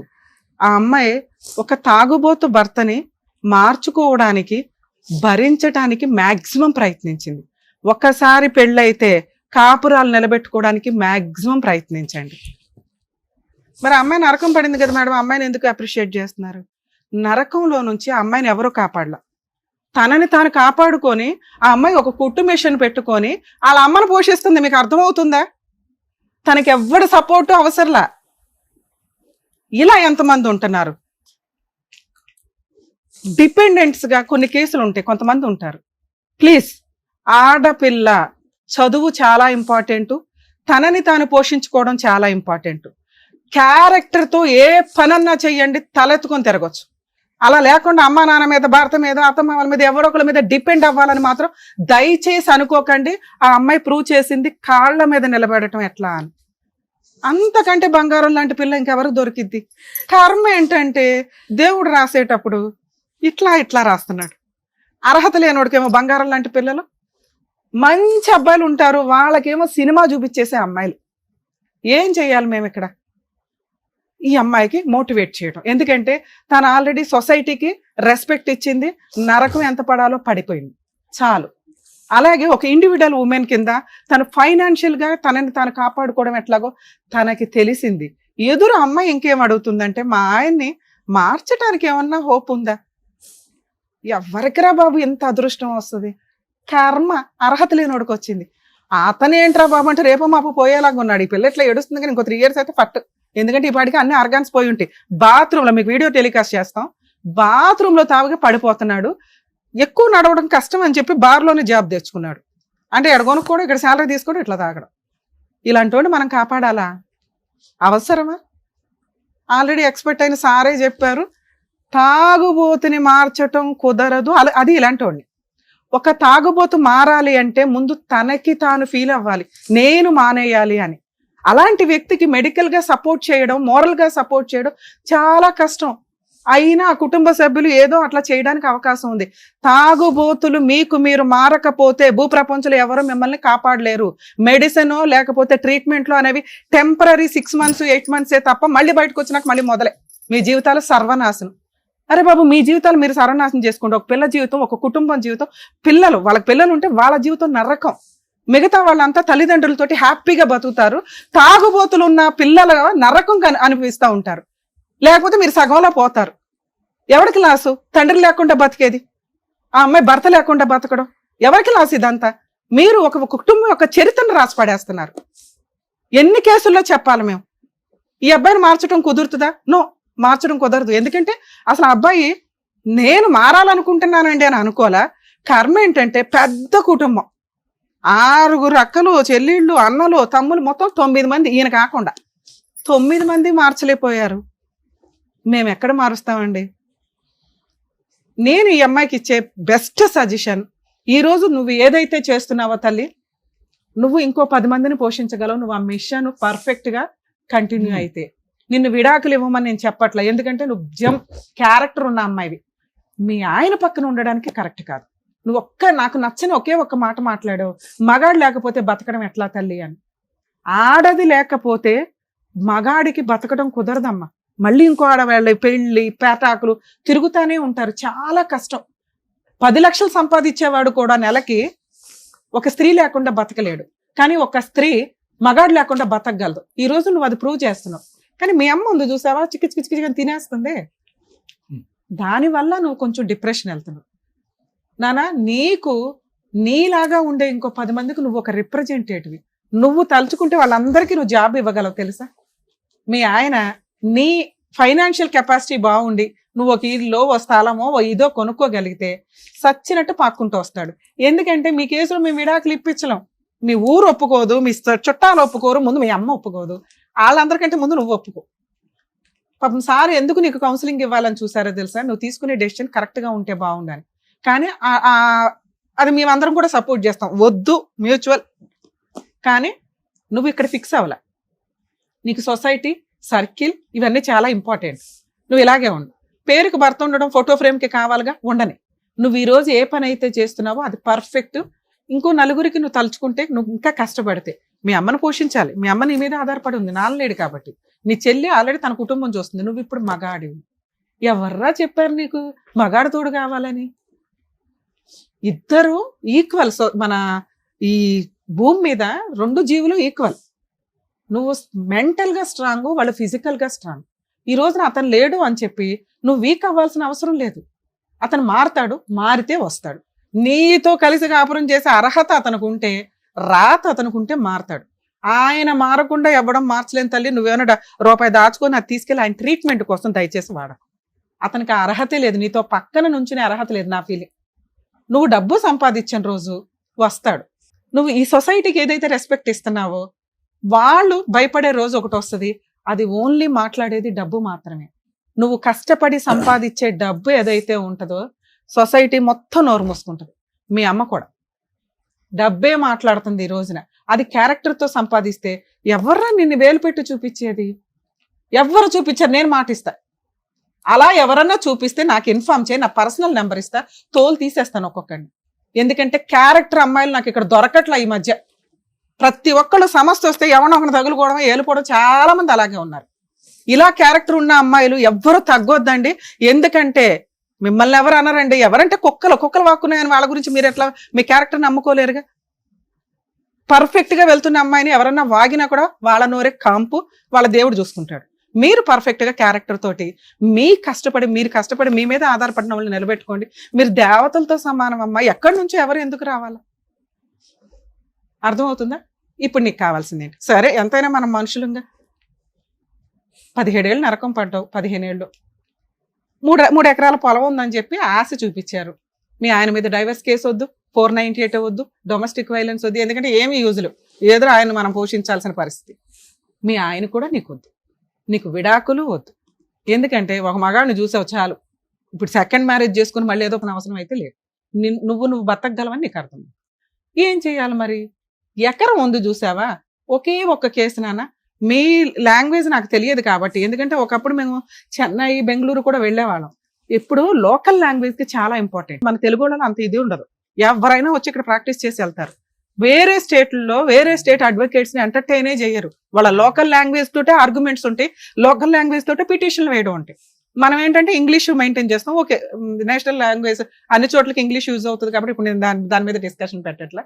ఆ అమ్మాయి ఒక తాగుబోతు భర్తని మార్చుకోవడానికి, భరించటానికి మాక్సిమం ప్రయత్నించింది. ఒక్కసారి పెళ్ళైతే కాపురాలు నిలబెట్టుకోవడానికి మాక్సిమం ప్రయత్నించండి. మరి అమ్మాయి నరకం పడింది కదా మేడం, అమ్మాయిని ఎందుకు అప్రిషియేట్ చేస్తున్నారు? నరకంలో నుంచి ఆ అమ్మాయిని ఎవరో కాపాడలా. తనని తాను కాపాడుకొని ఆ అమ్మాయి ఒక కుట్టు మిషన్ పెట్టుకొని వాళ్ళ అమ్మను పోషిస్తుంది. మీకు అర్థమవుతుందా? తనకి ఎవ్వడు సపోర్టు అవసరంలా. ఇలా ఎంతమంది ఉంటున్నారు? డిపెండెంట్స్ గా కొన్ని కేసులు ఉంటాయి, కొంతమంది ఉంటారు. ప్లీజ్, ఆడపిల్ల చదువు చాలా ఇంపార్టెంట్, తనని తాను పోషించుకోవడం చాలా ఇంపార్టెంట్. క్యారెక్టర్తో ఏ పనన్నా చెయ్యండి, తలెత్తుకొని తిరగచ్చు. అలా లేకుండా అమ్మ నాన్న మీద, భర్త మీద, అత్తమ్మ వాళ్ళ మీద, ఎవరో ఒకరి మీద డిపెండ్ అవ్వాలని మాత్రం దయచేసి అనుకోకండి. ఆ అమ్మాయి ప్రూవ్ చేసింది కాళ్ళ మీద నిలబెడటం ఎట్లా అని. అంతకంటే బంగారం లాంటి పిల్ల ఇంకెవరికి దొరికిద్ది? కర్మ ఏంటంటే దేవుడు రాసేటప్పుడు ఇట్లా రాస్తున్నాడు. అర్హత లేనోడికేమో బంగారం లాంటి పిల్లలు, మంచి అబ్బాయిలు ఉంటారు, వాళ్ళకేమో సినిమా చూపించేసే అమ్మాయిలు. ఏం చెయ్యాలి మేము ఇక్కడ? ఈ అమ్మాయికి మోటివేట్ చేయడం. ఎందుకంటే తను ఆల్రెడీ సొసైటీకి రెస్పెక్ట్ ఇచ్చింది, నరకం ఎంత పడాలో పడిపోయింది, చాలు. అలాగే ఒక ఇండివిజువల్ ఉమెన్ కింద తను ఫైనాన్షియల్ గా తనని తాను కాపాడుకోవడం ఎట్లాగో తనకి తెలిసింది. ఎదురు అమ్మాయి ఇంకేం అడుగుతుందంటే, మా ఆయన్ని మార్చడానికి ఏమన్నా హోప్ ఉందా? ఎవరికిరా బాబు ఇంత అదృష్టం వస్తుంది? కర్మ, అర్హత లేనోడికి వచ్చింది. అతనేంట్రా బాబు అంటే రేపు మాపు పోయేలాగా ఉన్నాడు. ఈ పిల్ల ఇట్లా ఏడుస్తుంది కానీ ఇంకో 3 years అయితే ఫట్. ఎందుకంటే ఈ పాటికి అన్ని ఆర్గాన్స్ పోయి ఉంటాయి. బాత్రూంలో మీకు వీడియో టెలికాస్ట్ చేస్తాం, బాత్రూంలో తావుగా పడిపోతున్నాడు. ఎక్కువ నడవడం కష్టం అని చెప్పి బార్లోనే జాబ్ తెచ్చుకున్నాడు. అంటే ఎక్కడ కొనుక్కోవడం, ఇక్కడ శాలరీ తీసుకోవడం, ఇట్లా తాగడం. ఇలాంటి వాడిని మనం కాపాడాలా? అవసరమా? ఆల్రెడీ ఎక్స్పర్ట్ అయిన సారే చెప్పారు, తాగుబోతుని మార్చటం కుదరదు. అది ఇలాంటి వాడిని. ఒక తాగుబోతు మారాలి అంటే ముందు తనకి తాను ఫీల్ అవ్వాలి, నేను మానేయాలి అని. అలాంటి వ్యక్తికి మెడికల్ గా సపోర్ట్ చేయడం, మోరల్ గా సపోర్ట్ చేయడం చాలా కష్టం. అయినా ఆ కుటుంబ సభ్యులు ఏదో అట్లా చేయడానికి అవకాశం ఉంది. తాగుబోతులు మీకు మీరు మారకపోతే భూప్రపంచంలో ఎవరు మిమ్మల్ని కాపాడలేరు. మెడిసిన్ లేకపోతే ట్రీట్మెంట్లో అనేవి టెంపరీ 6 months 8 months తప్ప మళ్ళీ బయటకు వచ్చినాక మళ్ళీ మొదలే మీ జీవితాలు సర్వనాశనం. అరే బాబు, మీ జీవితాలు మీరు సర్వనాశనం చేసుకోండి. ఒక పిల్ల జీవితం, ఒక కుటుంబం జీవితం, వాళ్ళకి పిల్లలు ఉంటే వాళ్ళ జీవితం నరకం. మిగతా వాళ్ళంతా తల్లిదండ్రులతోటి హ్యాపీగా బతుకుతారు. తాగుబోతులు ఉన్న పిల్లలు నరకం అనిపిస్తూ ఉంటారు. లేకపోతే మీరు సగంలో పోతారు. ఎవరికి లాసు? తండ్రి లేకుండా బతికేది, ఆ అమ్మాయి భర్త లేకుండా బతకడం, ఎవరికి లాసు ఇదంతా? మీరు ఒక కుటుంబం యొక్క చరిత్రను రాసి పడేస్తున్నారు. ఎన్ని కేసుల్లో చెప్పాలి మేము? ఈ అబ్బాయిని మార్చడం కుదురుతుందా? నో, మార్చడం కుదరదు. ఎందుకంటే అసలు అబ్బాయి నేను మారాలనుకుంటున్నానండి అని అనుకోలే. కర్మ ఏంటంటే పెద్ద కుటుంబం, 6 అక్కలు, చెల్లిళ్ళు, అన్నలు, తమ్ములు, మొత్తం 9 మంది. ఈయన కాకుండా 9 మంది మార్చలేకపోయారు. మేము ఎక్కడ మారుస్తామండి? నేను ఈ అమ్మాయికి ఇచ్చే బెస్ట్ సజెషన్, ఈరోజు నువ్వు ఏదైతే చేస్తున్నావో తల్లి, నువ్వు ఇంకో 10 మందిని పోషించగలవు. నువ్వు ఆ మిషన్ పర్ఫెక్ట్గా కంటిన్యూ అయితే. నిన్ను విడాకులు ఇవ్వమని నేను చెప్పట్లా, ఎందుకంటే నువ్వు క్యారెక్టర్ ఉన్న అమ్మాయివి. మీ ఆయన పక్కన ఉండడానికి కరెక్ట్ కాదు. నువ్వు నాకు నచ్చని ఒకే ఒక్క మాట మాట్లాడావు, మగాడు లేకపోతే బతకడం ఎట్లా తల్లి అని. ఆడది లేకపోతే మగాడికి బతకడం కుదరదమ్మా. మళ్ళీ ఇంకో ఆడవాళ్ళ పెళ్లి పేటాకులు తిరుగుతానే ఉంటారు, చాలా కష్టం. 10 లక్షలు సంపాదించేవాడు కూడా నెలకి ఒక స్త్రీ లేకుండా బతకలేడు. కానీ ఒక స్త్రీ మగాడు లేకుండా బతకగలదు. ఈ రోజు నువ్వు అది ప్రూవ్ చేస్తున్నావు. కానీ మీ అమ్మ ఉంది చూసావా, చిక్కి తినేస్తుంది. దానివల్ల నువ్వు కొంచెం డిప్రెషన్ వెళ్తున్నావు. నానా, నీకు నీలాగా ఉండే ఇంకో 10 మందికి నువ్వు ఒక రిప్రజెంటేటివ్. నువ్వు తలుచుకుంటే వాళ్ళందరికీ నువ్వు జాబ్ ఇవ్వగలవు తెలుసా? మీ ఆయన నీ ఫైనాన్షియల్ కెపాసిటీ బాగుండి నువ్వు ఒక ఇల్లు, ఓ స్థలమో, ఓ ఇదో కొనుక్కోగలిగితే సచ్చినట్టు పాక్కుంటూ వస్తాడు. ఎందుకంటే మీ కేసులో మేము విడాకులు ఇప్పించలేం. మీ ఊరు ఒప్పుకోదు, మీ చుట్టాలు ఒప్పుకోరు, ముందు మీ అమ్మ ఒప్పుకోదు, వాళ్ళందరికంటే ముందు నువ్వు ఒప్పుకో. పాపం సార్ ఎందుకు నీకు కౌన్సిలింగ్ ఇవ్వాలని చూసారో తెలుసా? నువ్వు తీసుకునే డెసిషన్ కరెక్ట్గా ఉంటే బాగుండాలి. కానీ అది మేమందరం కూడా సపోర్ట్ చేస్తాం, వద్దు మ్యూచువల్. కానీ నువ్వు ఇక్కడ ఫిక్స్ అవ్వాల. నీకు సొసైటీ, సర్కిల్ ఇవన్నీ చాలా ఇంపార్టెంట్. నువ్వు ఇలాగే ఉండు. పేరుకి భర్త ఉండడం ఫోటో ఫ్రేమ్కి కావాలిగా, ఉండని. నువ్వు ఈరోజు ఏ పని అయితే చేస్తున్నావో అది పర్ఫెక్ట్. ఇంకో నలుగురికి నువ్వు తలుచుకుంటే నువ్వు ఇంకా కష్టపడితే మీ అమ్మను పోషించాలి. మీ అమ్మ నీ మీద ఆధారపడి ఉంది, నాన్నలేడు కాబట్టి. నీ చెల్లి ఆల్రెడీ తన కుటుంబం చూస్తుంది, నువ్వు ఇప్పుడు మగాడివి. ఎవర్రా చెప్పారు నీకు మగాడు తోడు కావాలని? ఇద్దరు ఈక్వల్. సో మన ఈ భూమి మీద 2 జీవులు ఈక్వల్. నువ్వు మెంటల్గా స్ట్రాంగ్, వాళ్ళు ఫిజికల్గా స్ట్రాంగ్. ఈ రోజున అతను లేడు అని చెప్పి నువ్వు వీక్ అవ్వాల్సిన అవసరం లేదు. అతను మారతాడు, మారితే వస్తాడు. నీతో కలిసి కాపురం చేసే అర్హత అతనికి ఉంటే, రాత అతనికి ఉంటే మారతాడు. ఆయన మారకుండా ఇవ్వడం మార్చలేని తల్లి. నువ్వేమన్నా రూపాయి దాచుకొని అది తీసుకెళ్ళి ఆయన ట్రీట్మెంట్ కోసం దయచేసి వాడకు. అతనికి ఆ అర్హతే లేదు, నీతో పక్కన నుంచునే అర్హత లేదు. నా ఫీలింగ్, నువ్వు డబ్బు సంపాదించిన రోజు వస్తాడు. నువ్వు ఈ సొసైటీకి ఏదైతే రెస్పెక్ట్ ఇస్తున్నావో వాళ్ళు భయపడే రోజు ఒకటి వస్తుంది. అది ఓన్లీ మాట్లాడేది డబ్బు మాత్రమే. నువ్వు కష్టపడి సంపాదించే డబ్బు ఏదైతే ఉంటుందో సొసైటీ మొత్తం నోరు మూసుకుంటుంది. మీ అమ్మ కూడా డబ్బే మాట్లాడుతుంది ఈ రోజున. అది క్యారెక్టర్తో సంపాదిస్తే ఎవర్రా నిన్ను వేలు పెట్టి చూపించేది? ఎవ్వరు చూపించారు? నేను మాటిస్తా, అలా ఎవరన్నా చూపిస్తే నాకు ఇన్ఫార్మ్ చేయి, నా పర్సనల్ నెంబర్ ఇస్తా, తోలు తీసేస్తాను ఒక్కొక్కడిని. ఎందుకంటే క్యారెక్టర్ అమ్మాయిలు నాకు ఇక్కడ దొరకట్లా ఈ మధ్య. ప్రతి ఒక్కళ్ళు సమస్య వస్తే ఎవరినో ఒకరిని తగులుకోవడం, ఏలుకోవడం, చాలా మంది అలాగే ఉన్నారు. ఇలా క్యారెక్టర్ ఉన్న అమ్మాయిలు ఎవ్వరూ తగ్గొద్దండి. ఎందుకంటే మిమ్మల్ని ఎవరు అన్నారండి, ఎవరంటే కుక్కలు వాక్కున్నాయని వాళ్ళ గురించి మీరు ఎట్లా మీ క్యారెక్టర్ నమ్ముకోలేరుగా. పర్ఫెక్ట్ గా వెళ్తున్న అమ్మాయిని ఎవరన్నా వాగినా కూడా వాళ్ళ నోరే కాంపు, వాళ్ళ దేవుడు చూసుకుంటాడు. మీరు పర్ఫెక్ట్ గా క్యారెక్టర్ తోటి మీరు కష్టపడి మీ మీద ఆధారపడిన వాళ్ళని నిలబెట్టుకోండి. మీరు దేవతలతో సమానం అమ్మా. ఎక్కడి నుంచో ఎవరు ఎందుకు రావాలా? అర్థమవుతుందా? ఇప్పుడు నీకు కావాల్సింది ఏంటి? సరే ఎంతైనా మనం మనుషులుగా 17 ఏళ్ళు నరకం పడ్డావు, 15 ఏళ్ళు 3 ఎకరాల పొలం ఉందని చెప్పి ఆశ చూపించారు. మీ ఆయన మీద డైవర్స్ కేసు వద్దు, 498 వద్దు, డొమెస్టిక్ వైలెన్స్ వద్దు, ఎందుకంటే ఏమి యూజులు, ఏదో ఆయన మనం పోషించాల్సిన పరిస్థితి. మీ ఆయన కూడా నీకు వద్దు, నీకు విడాకులు వద్దు. ఎందుకంటే ఒక మగాడిని చూసావు చాలు. ఇప్పుడు సెకండ్ మ్యారేజ్ చేసుకుని మళ్ళీ ఏదో ఒక అవసరం అయితే లేదు. నువ్వు బతకగలవని నీకు అర్థం. ఏం చేయాలి మరి? ఎకరం ఉంది చూసావా? ఒకే ఒక్క కేసు నాన్న. మీ లాంగ్వేజ్ నాకు తెలియదు కాబట్టి, ఎందుకంటే ఒకప్పుడు మేము చెన్నై, బెంగళూరు కూడా వెళ్ళేవాళ్ళం. ఇప్పుడు లోకల్ లాంగ్వేజ్ కి చాలా ఇంపార్టెంట్. మన తెలుగు వాళ్ళలో అంత ఇది ఉండదు. ఎవరైనా వచ్చి ఇక్కడ ప్రాక్టీస్ చేసి వెళ్తారు. వేరే స్టేట్లలో వేరే స్టేట్ అడ్వకేట్స్ ని ఎంటర్టైనే చేయరు. వాళ్ళ లోకల్ లాంగ్వేజ్ తోటే ఆర్గ్యుమెంట్స్ ఉంటాయి, లోకల్ లాంగ్వేజ్ తోటే పిటిషన్లు వేయడం ఉంటాయి. మనం ఏంటంటే ఇంగ్లీష్ మెయింటైన్ చేస్తాం. ఓకే, నేషనల్ లాంగ్వేజ్ అన్ని చోట్లకి ఇంగ్లీష్ యూజ్ అవుతుంది కాబట్టి ఇప్పుడు నేను దాని మీద డిస్కషన్ పెట్టట్లా.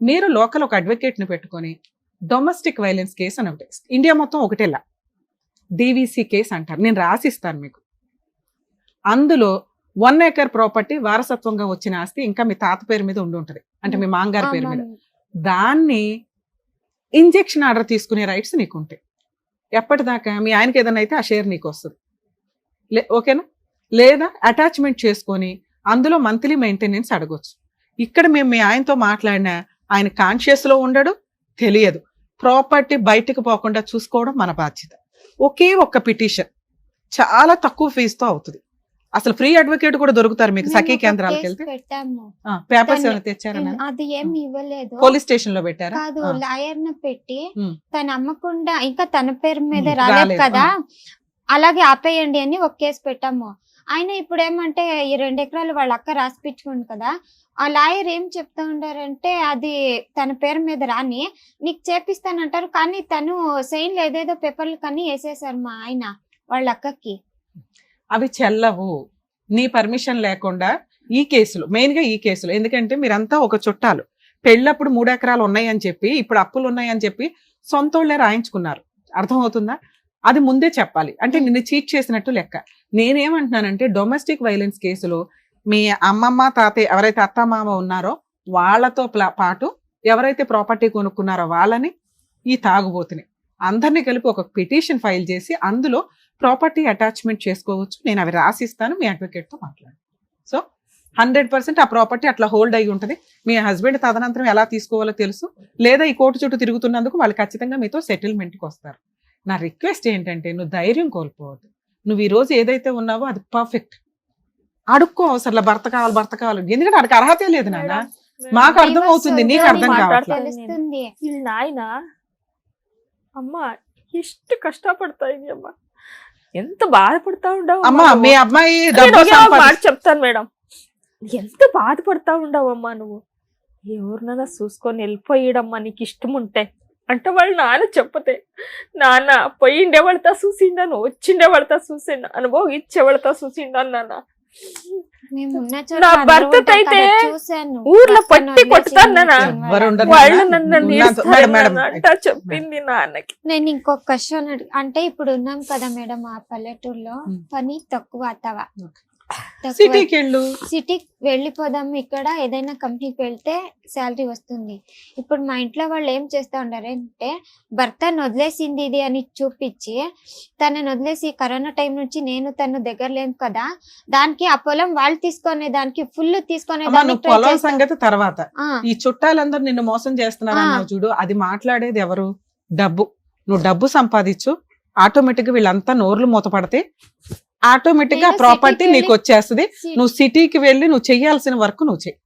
మీరు లోకల్ ఒక అడ్వకేట్ ని పెట్టుకొని డొమెస్టిక్ వైలెన్స్ కేసు అని ఒకటి, ఇండియా మొత్తం ఒకటేలా డివిసి కేసు అంటారు, నేను రాసిస్తాను మీకు. అందులో 1 ఎకర్ ప్రాపర్టీ వారసత్వంగా వచ్చిన ఆస్తి ఇంకా మీ తాత పేరు మీద ఉండి ఉంటుంది, అంటే మీ మాంగారి పేరు మీద. దాన్ని ఇంజెక్షన్ ఆర్డర్ తీసుకునే రైట్స్ నీకు ఉంటాయి. ఎప్పటిదాకా మీ ఆయనకి ఏదైనా అయితే ఆ షేర్ నీకు వస్తుంది, ఓకేనా? లేదా అటాచ్మెంట్ చేసుకొని అందులో మంత్లీ మెయింటెనెన్స్ అడగొచ్చు. ఇక్కడ మేము మీ ఆయనతో మాట్లాడినా ఆయన కాన్షియస్ లో ఉండడు, తెలియదు. ప్రాపర్టీ బయటకు పోకుండా చూసుకోవడం మన బాధ్యత. ఒకే ఒక్క పిటిషన్ చాలా తక్కువ ఫీజుతో అవుతుంది. అసలు ఫ్రీ అడ్వకేట్ కూడా దొరుకుతారు మీకు సఖీ కేంద్రాలకు వెళ్తే. పేపర్స్ ఏమైనా తెచ్చారా? అది ఏమి ఇవ్వలేదు. పోలీస్ స్టేషన్ లో పెట్టారా? కాదు, లాయర్ ని పెట్టి తను అమ్మకుండా ఇంకా తన పేరు మీద రాలేదు కదా, అలాగే ఆపేయండి అని ఒక కేసు పెట్టాము. ఆయన ఇప్పుడు ఏమంటే ఈ 2 ఎకరాలు వాళ్ళ అక్క రాసిపించుకుంది కదా, ఆ లాయర్ ఏం చెప్తా ఉండారంటే అది తన పేరు మీద రాని నీకు చేపిస్తానంటారు, కానీ తను సైన్ ఏదేదో పేపర్లు కానీ వేసేసారు మా ఆయన వాళ్ళ అక్కకి. అవి చెల్లవు నీ పర్మిషన్ లేకుండా. ఈ కేసులు మెయిన్ గా ఈ కేసులు ఎందుకంటే మీరంతా ఒక చుట్టాలు, పెళ్ళప్పుడు 3 ఎకరాలు ఉన్నాయని చెప్పి ఇప్పుడు అప్పులు ఉన్నాయని చెప్పి సొంతోళ్లే రాయించుకున్నారు. అర్థమవుతుందా? అది ముందే చెప్పాలి, అంటే నిన్ను చీట్ చేసినట్టు లెక్క. నేనేమంటున్నానంటే డొమెస్టిక్ వైలెన్స్ కేసులో మీ అమ్మమ్మ తాతయ్య ఎవరైతే అత్తమామ ఉన్నారో వాళ్ళతో పాటు ఎవరైతే ప్రాపర్టీ కొనుక్కున్నారో వాళ్ళని, ఈ తాగుబోతుని అందరినీ కలిపి ఒక పిటిషన్ ఫైల్ చేసి అందులో ప్రాపర్టీ అటాచ్మెంట్ చేసుకోవచ్చు. నేను అవి రాసిస్తాను, మీ అడ్వకేట్ తో మాట్లాడు. సో 100% ఆ ప్రాపర్టీ అట్లా హోల్డ్ అయ్యి ఉంటుంది. మీ హస్బెండ్ తదనంతరం ఎలా తీసుకోవాలో తెలుసు, లేదా ఈ కోర్టు చుట్టూ తిరుగుతున్నందుకు వాళ్ళు ఖచ్చితంగా మీతో సెటిల్మెంట్కి వస్తారు. నా రిక్వెస్ట్ ఏంటంటే నువ్వు ధైర్యం కోల్పోవద్దు. నువ్వు ఈ రోజు ఏదైతే ఉన్నావో అది పర్ఫెక్ట్. అడుక్కో అవసరం భర్త కావాలి, ఎందుకంటే అడికి అర్హతే లేదు నాన్న. మాకు అర్థం అవుతుంది, నీకు అర్థం కావట్లేదు. నాయన అమ్మ ಎಷ್ಟು కష్టపడతాయి అమ్మ, ఎంత బాధపడతా ఉండవు అమ్మా. మీ అమ్మాయి చెప్తాను మేడం, ఎంత బాధపడతా ఉండవమ్మా నువ్వు. ఎవరినైనా చూసుకొని వెళ్ళిపోయడమ్మా నీకు ఇష్టం ఉంటే అంటే వాళ్ళు నాన్న చెప్పతే, నాన్న పోయిండే వాళ్ళతో చూసిండాను, వచ్చిండే వాళ్ళతో చూసిండా, అనుభవించేవాళ్ళతో చూసిండాను నాన్న. నా భర్త అయితే ఊర్లో పట్టి కొట్టుతాను వాళ్ళు నన్ను చెప్పింది నాన్నకి. నేను ఇంకొక క్వశ్చన్ అంటే ఇప్పుడు ఉన్నాం కదా మేడం ఆ పల్లెటూరులో పని తక్కువ అత్తవా, సిటీకి వెళ్ళిపోదాం, ఇక్కడ ఏదైనా కంపెనీకి వెళ్తే శాలరీ వస్తుంది. ఇప్పుడు మా ఇంట్లో వాళ్ళు ఏం చేస్తా ఉండారంటే భర్తను వదిలేసింది ఇది అని చూపించి తనని వదిలేసి కరోనా టైం నుంచి నేను తను దగ్గర లేను కదా, దానికి ఆ పొలం వాళ్ళు తీసుకునే దానికి ఫుల్ తీసుకునే పొలం సంగతి తర్వాత. ఈ చుట్టాలందరూ నిన్ను మోసం చేస్తున్నారు చూడు, అది మాట్లాడేది ఎవరు? డబ్బు. నువ్వు డబ్బు సంపాదించు, ఆటోమేటిక్ గా వీళ్ళంతా నోర్లు మూతపడితే ఆటోమేటిక్ గా ప్రాపర్టీ నీకు వచ్చేస్తుంది. నువ్వు సిటీకి వెళ్ళి నువ్వు చెయ్యాల్సిన వర్క్ నువ్వు చెయ్యి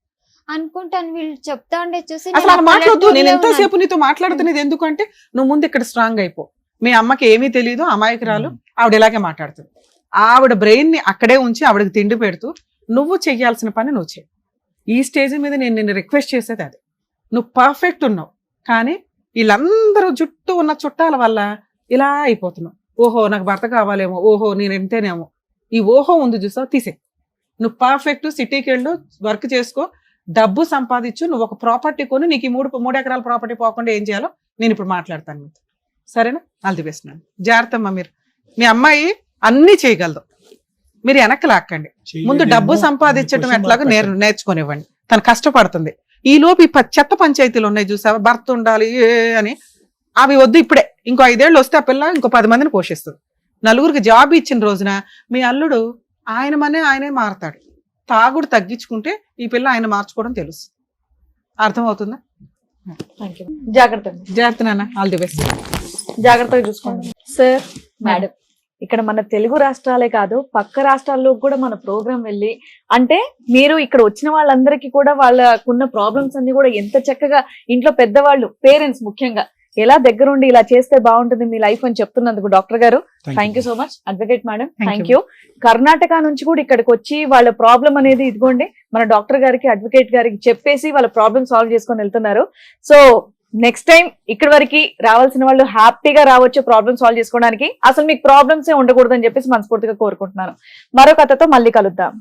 అనుకుంటాను. వీళ్ళు చెప్తా ఉండే చూసి అసలు అలా మాట్లాడద్దు. నేను ఎంతసేపు నీతో మాట్లాడుతున్నది ఎందుకంటే నువ్వు ముందు ఇక్కడ స్ట్రాంగ్ అయిపో. మీ అమ్మకి ఏమీ తెలియదు, అమాయకురాలు, ఆవిడ ఇలాగే మాట్లాడుతుంది. ఆవిడ బ్రెయిన్ ని అక్కడే ఉంచి ఆవిడకి తిండి పెడుతూ నువ్వు చెయ్యాల్సిన పని నువ్వు చెయ్యి. ఈ స్టేజ్ మీద నేను నిన్ను రిక్వెస్ట్ చేసేది అది. నువ్వు పర్ఫెక్ట్ ఉన్నావు, కానీ వీళ్ళందరూ చుట్టూ ఉన్న చుట్టాల వల్ల ఇలా అయిపోతున్నావు. ఓహో నాకు భర్త కావాలేమో, ఓహో నేను ఎంతేనేమో, ఈ ఓహో ఉంది చూసావు తీసే. నువ్వు పర్ఫెక్ట్ సిటీకి వెళ్ళు, వర్క్ చేసుకో, డబ్బు సంపాదించు, నువ్వు ఒక ప్రాపర్టీ కొని నీకు ఈ 3 ఎకరాల ప్రాపర్టీ పోకుండా ఏం చేయాలో నేను ఇప్పుడు మాట్లాడతాను మీతో, సరేనా? ఆల్ ది బెస్ట్ నాన్న, జాగ్రత్త అమ్మా. మీరు మీ అమ్మాయి అన్ని చేయగలదు, మీరు వెనక్కి లాక్కండి. ముందు డబ్బు సంపాదించడం ఎట్లాగో నేర్చుకోనివ్వండి, తను కష్టపడుతుంది. ఈ లోపు ఈ చెత్త పంచాయతీలు ఉన్నాయి చూసావా, భర్త ఉండాలి అని, అవి వద్దు. ఇప్పుడే ఇంకో 5 ఏళ్ళు వస్తే ఆ పిల్ల ఇంకో 10 మందిని పోషిస్తుంది. నలుగురికి జాబ్ ఇచ్చిన రోజున మీ అల్లుడు ఆయనే మారతాడు. తాగుడు తగ్గించుకుంటే ఈ పిల్ల ఆయన మార్చుకోవడం తెలుసు. అర్థమవుతుందా? జాగ్రత్త నాన్న, ఆల్ ది బెస్ట్. జాగ్రత్తగా చూసుకోండి సార్. మేడం, ఇక్కడ మన తెలుగు రాష్ట్రాలే కాదు పక్క రాష్ట్రాల్లో కూడా మన ప్రోగ్రాం వెళ్ళి, అంటే మీరు ఇక్కడ వచ్చిన వాళ్ళందరికీ కూడా వాళ్ళకున్న ప్రాబ్లమ్స్ అన్ని కూడా ఎంత చక్కగా ఇంట్లో పెద్దవాళ్ళు, పేరెంట్స్ ముఖ్యంగా ఎలా దగ్గరుండి ఇలా చేస్తే బాగుంటుంది మీ లైఫ్ అని చెప్తున్నందుకు డాక్టర్ గారు thank you so much. Advocate madam thank you. Karnataka నుంచి కూడా ఇక్కడికి వచ్చి వాళ్ళ ప్రాబ్లం అనేది ఇదిగోండి మన డాక్టర్ గారికి, అడ్వకేట్ గారికి చెప్పేసి వాళ్ళ ప్రాబ్లమ్ సాల్వ్ చేసుకొని వెళ్తున్నారు. సో నెక్స్ట్ టైం ఇక్కడ వరకు రావాల్సిన వాళ్ళు హ్యాపీగా రావచ్చు ప్రాబ్లమ్ సాల్వ్ చేసుకోవడానికి. అసలు మీకు ప్రాబ్లమ్స్ ఉండకూడదని చెప్పేసి మనస్ఫూర్తిగా కోరుకుంటున్నాను. మరో కథతో మళ్ళీ కలుద్దాం.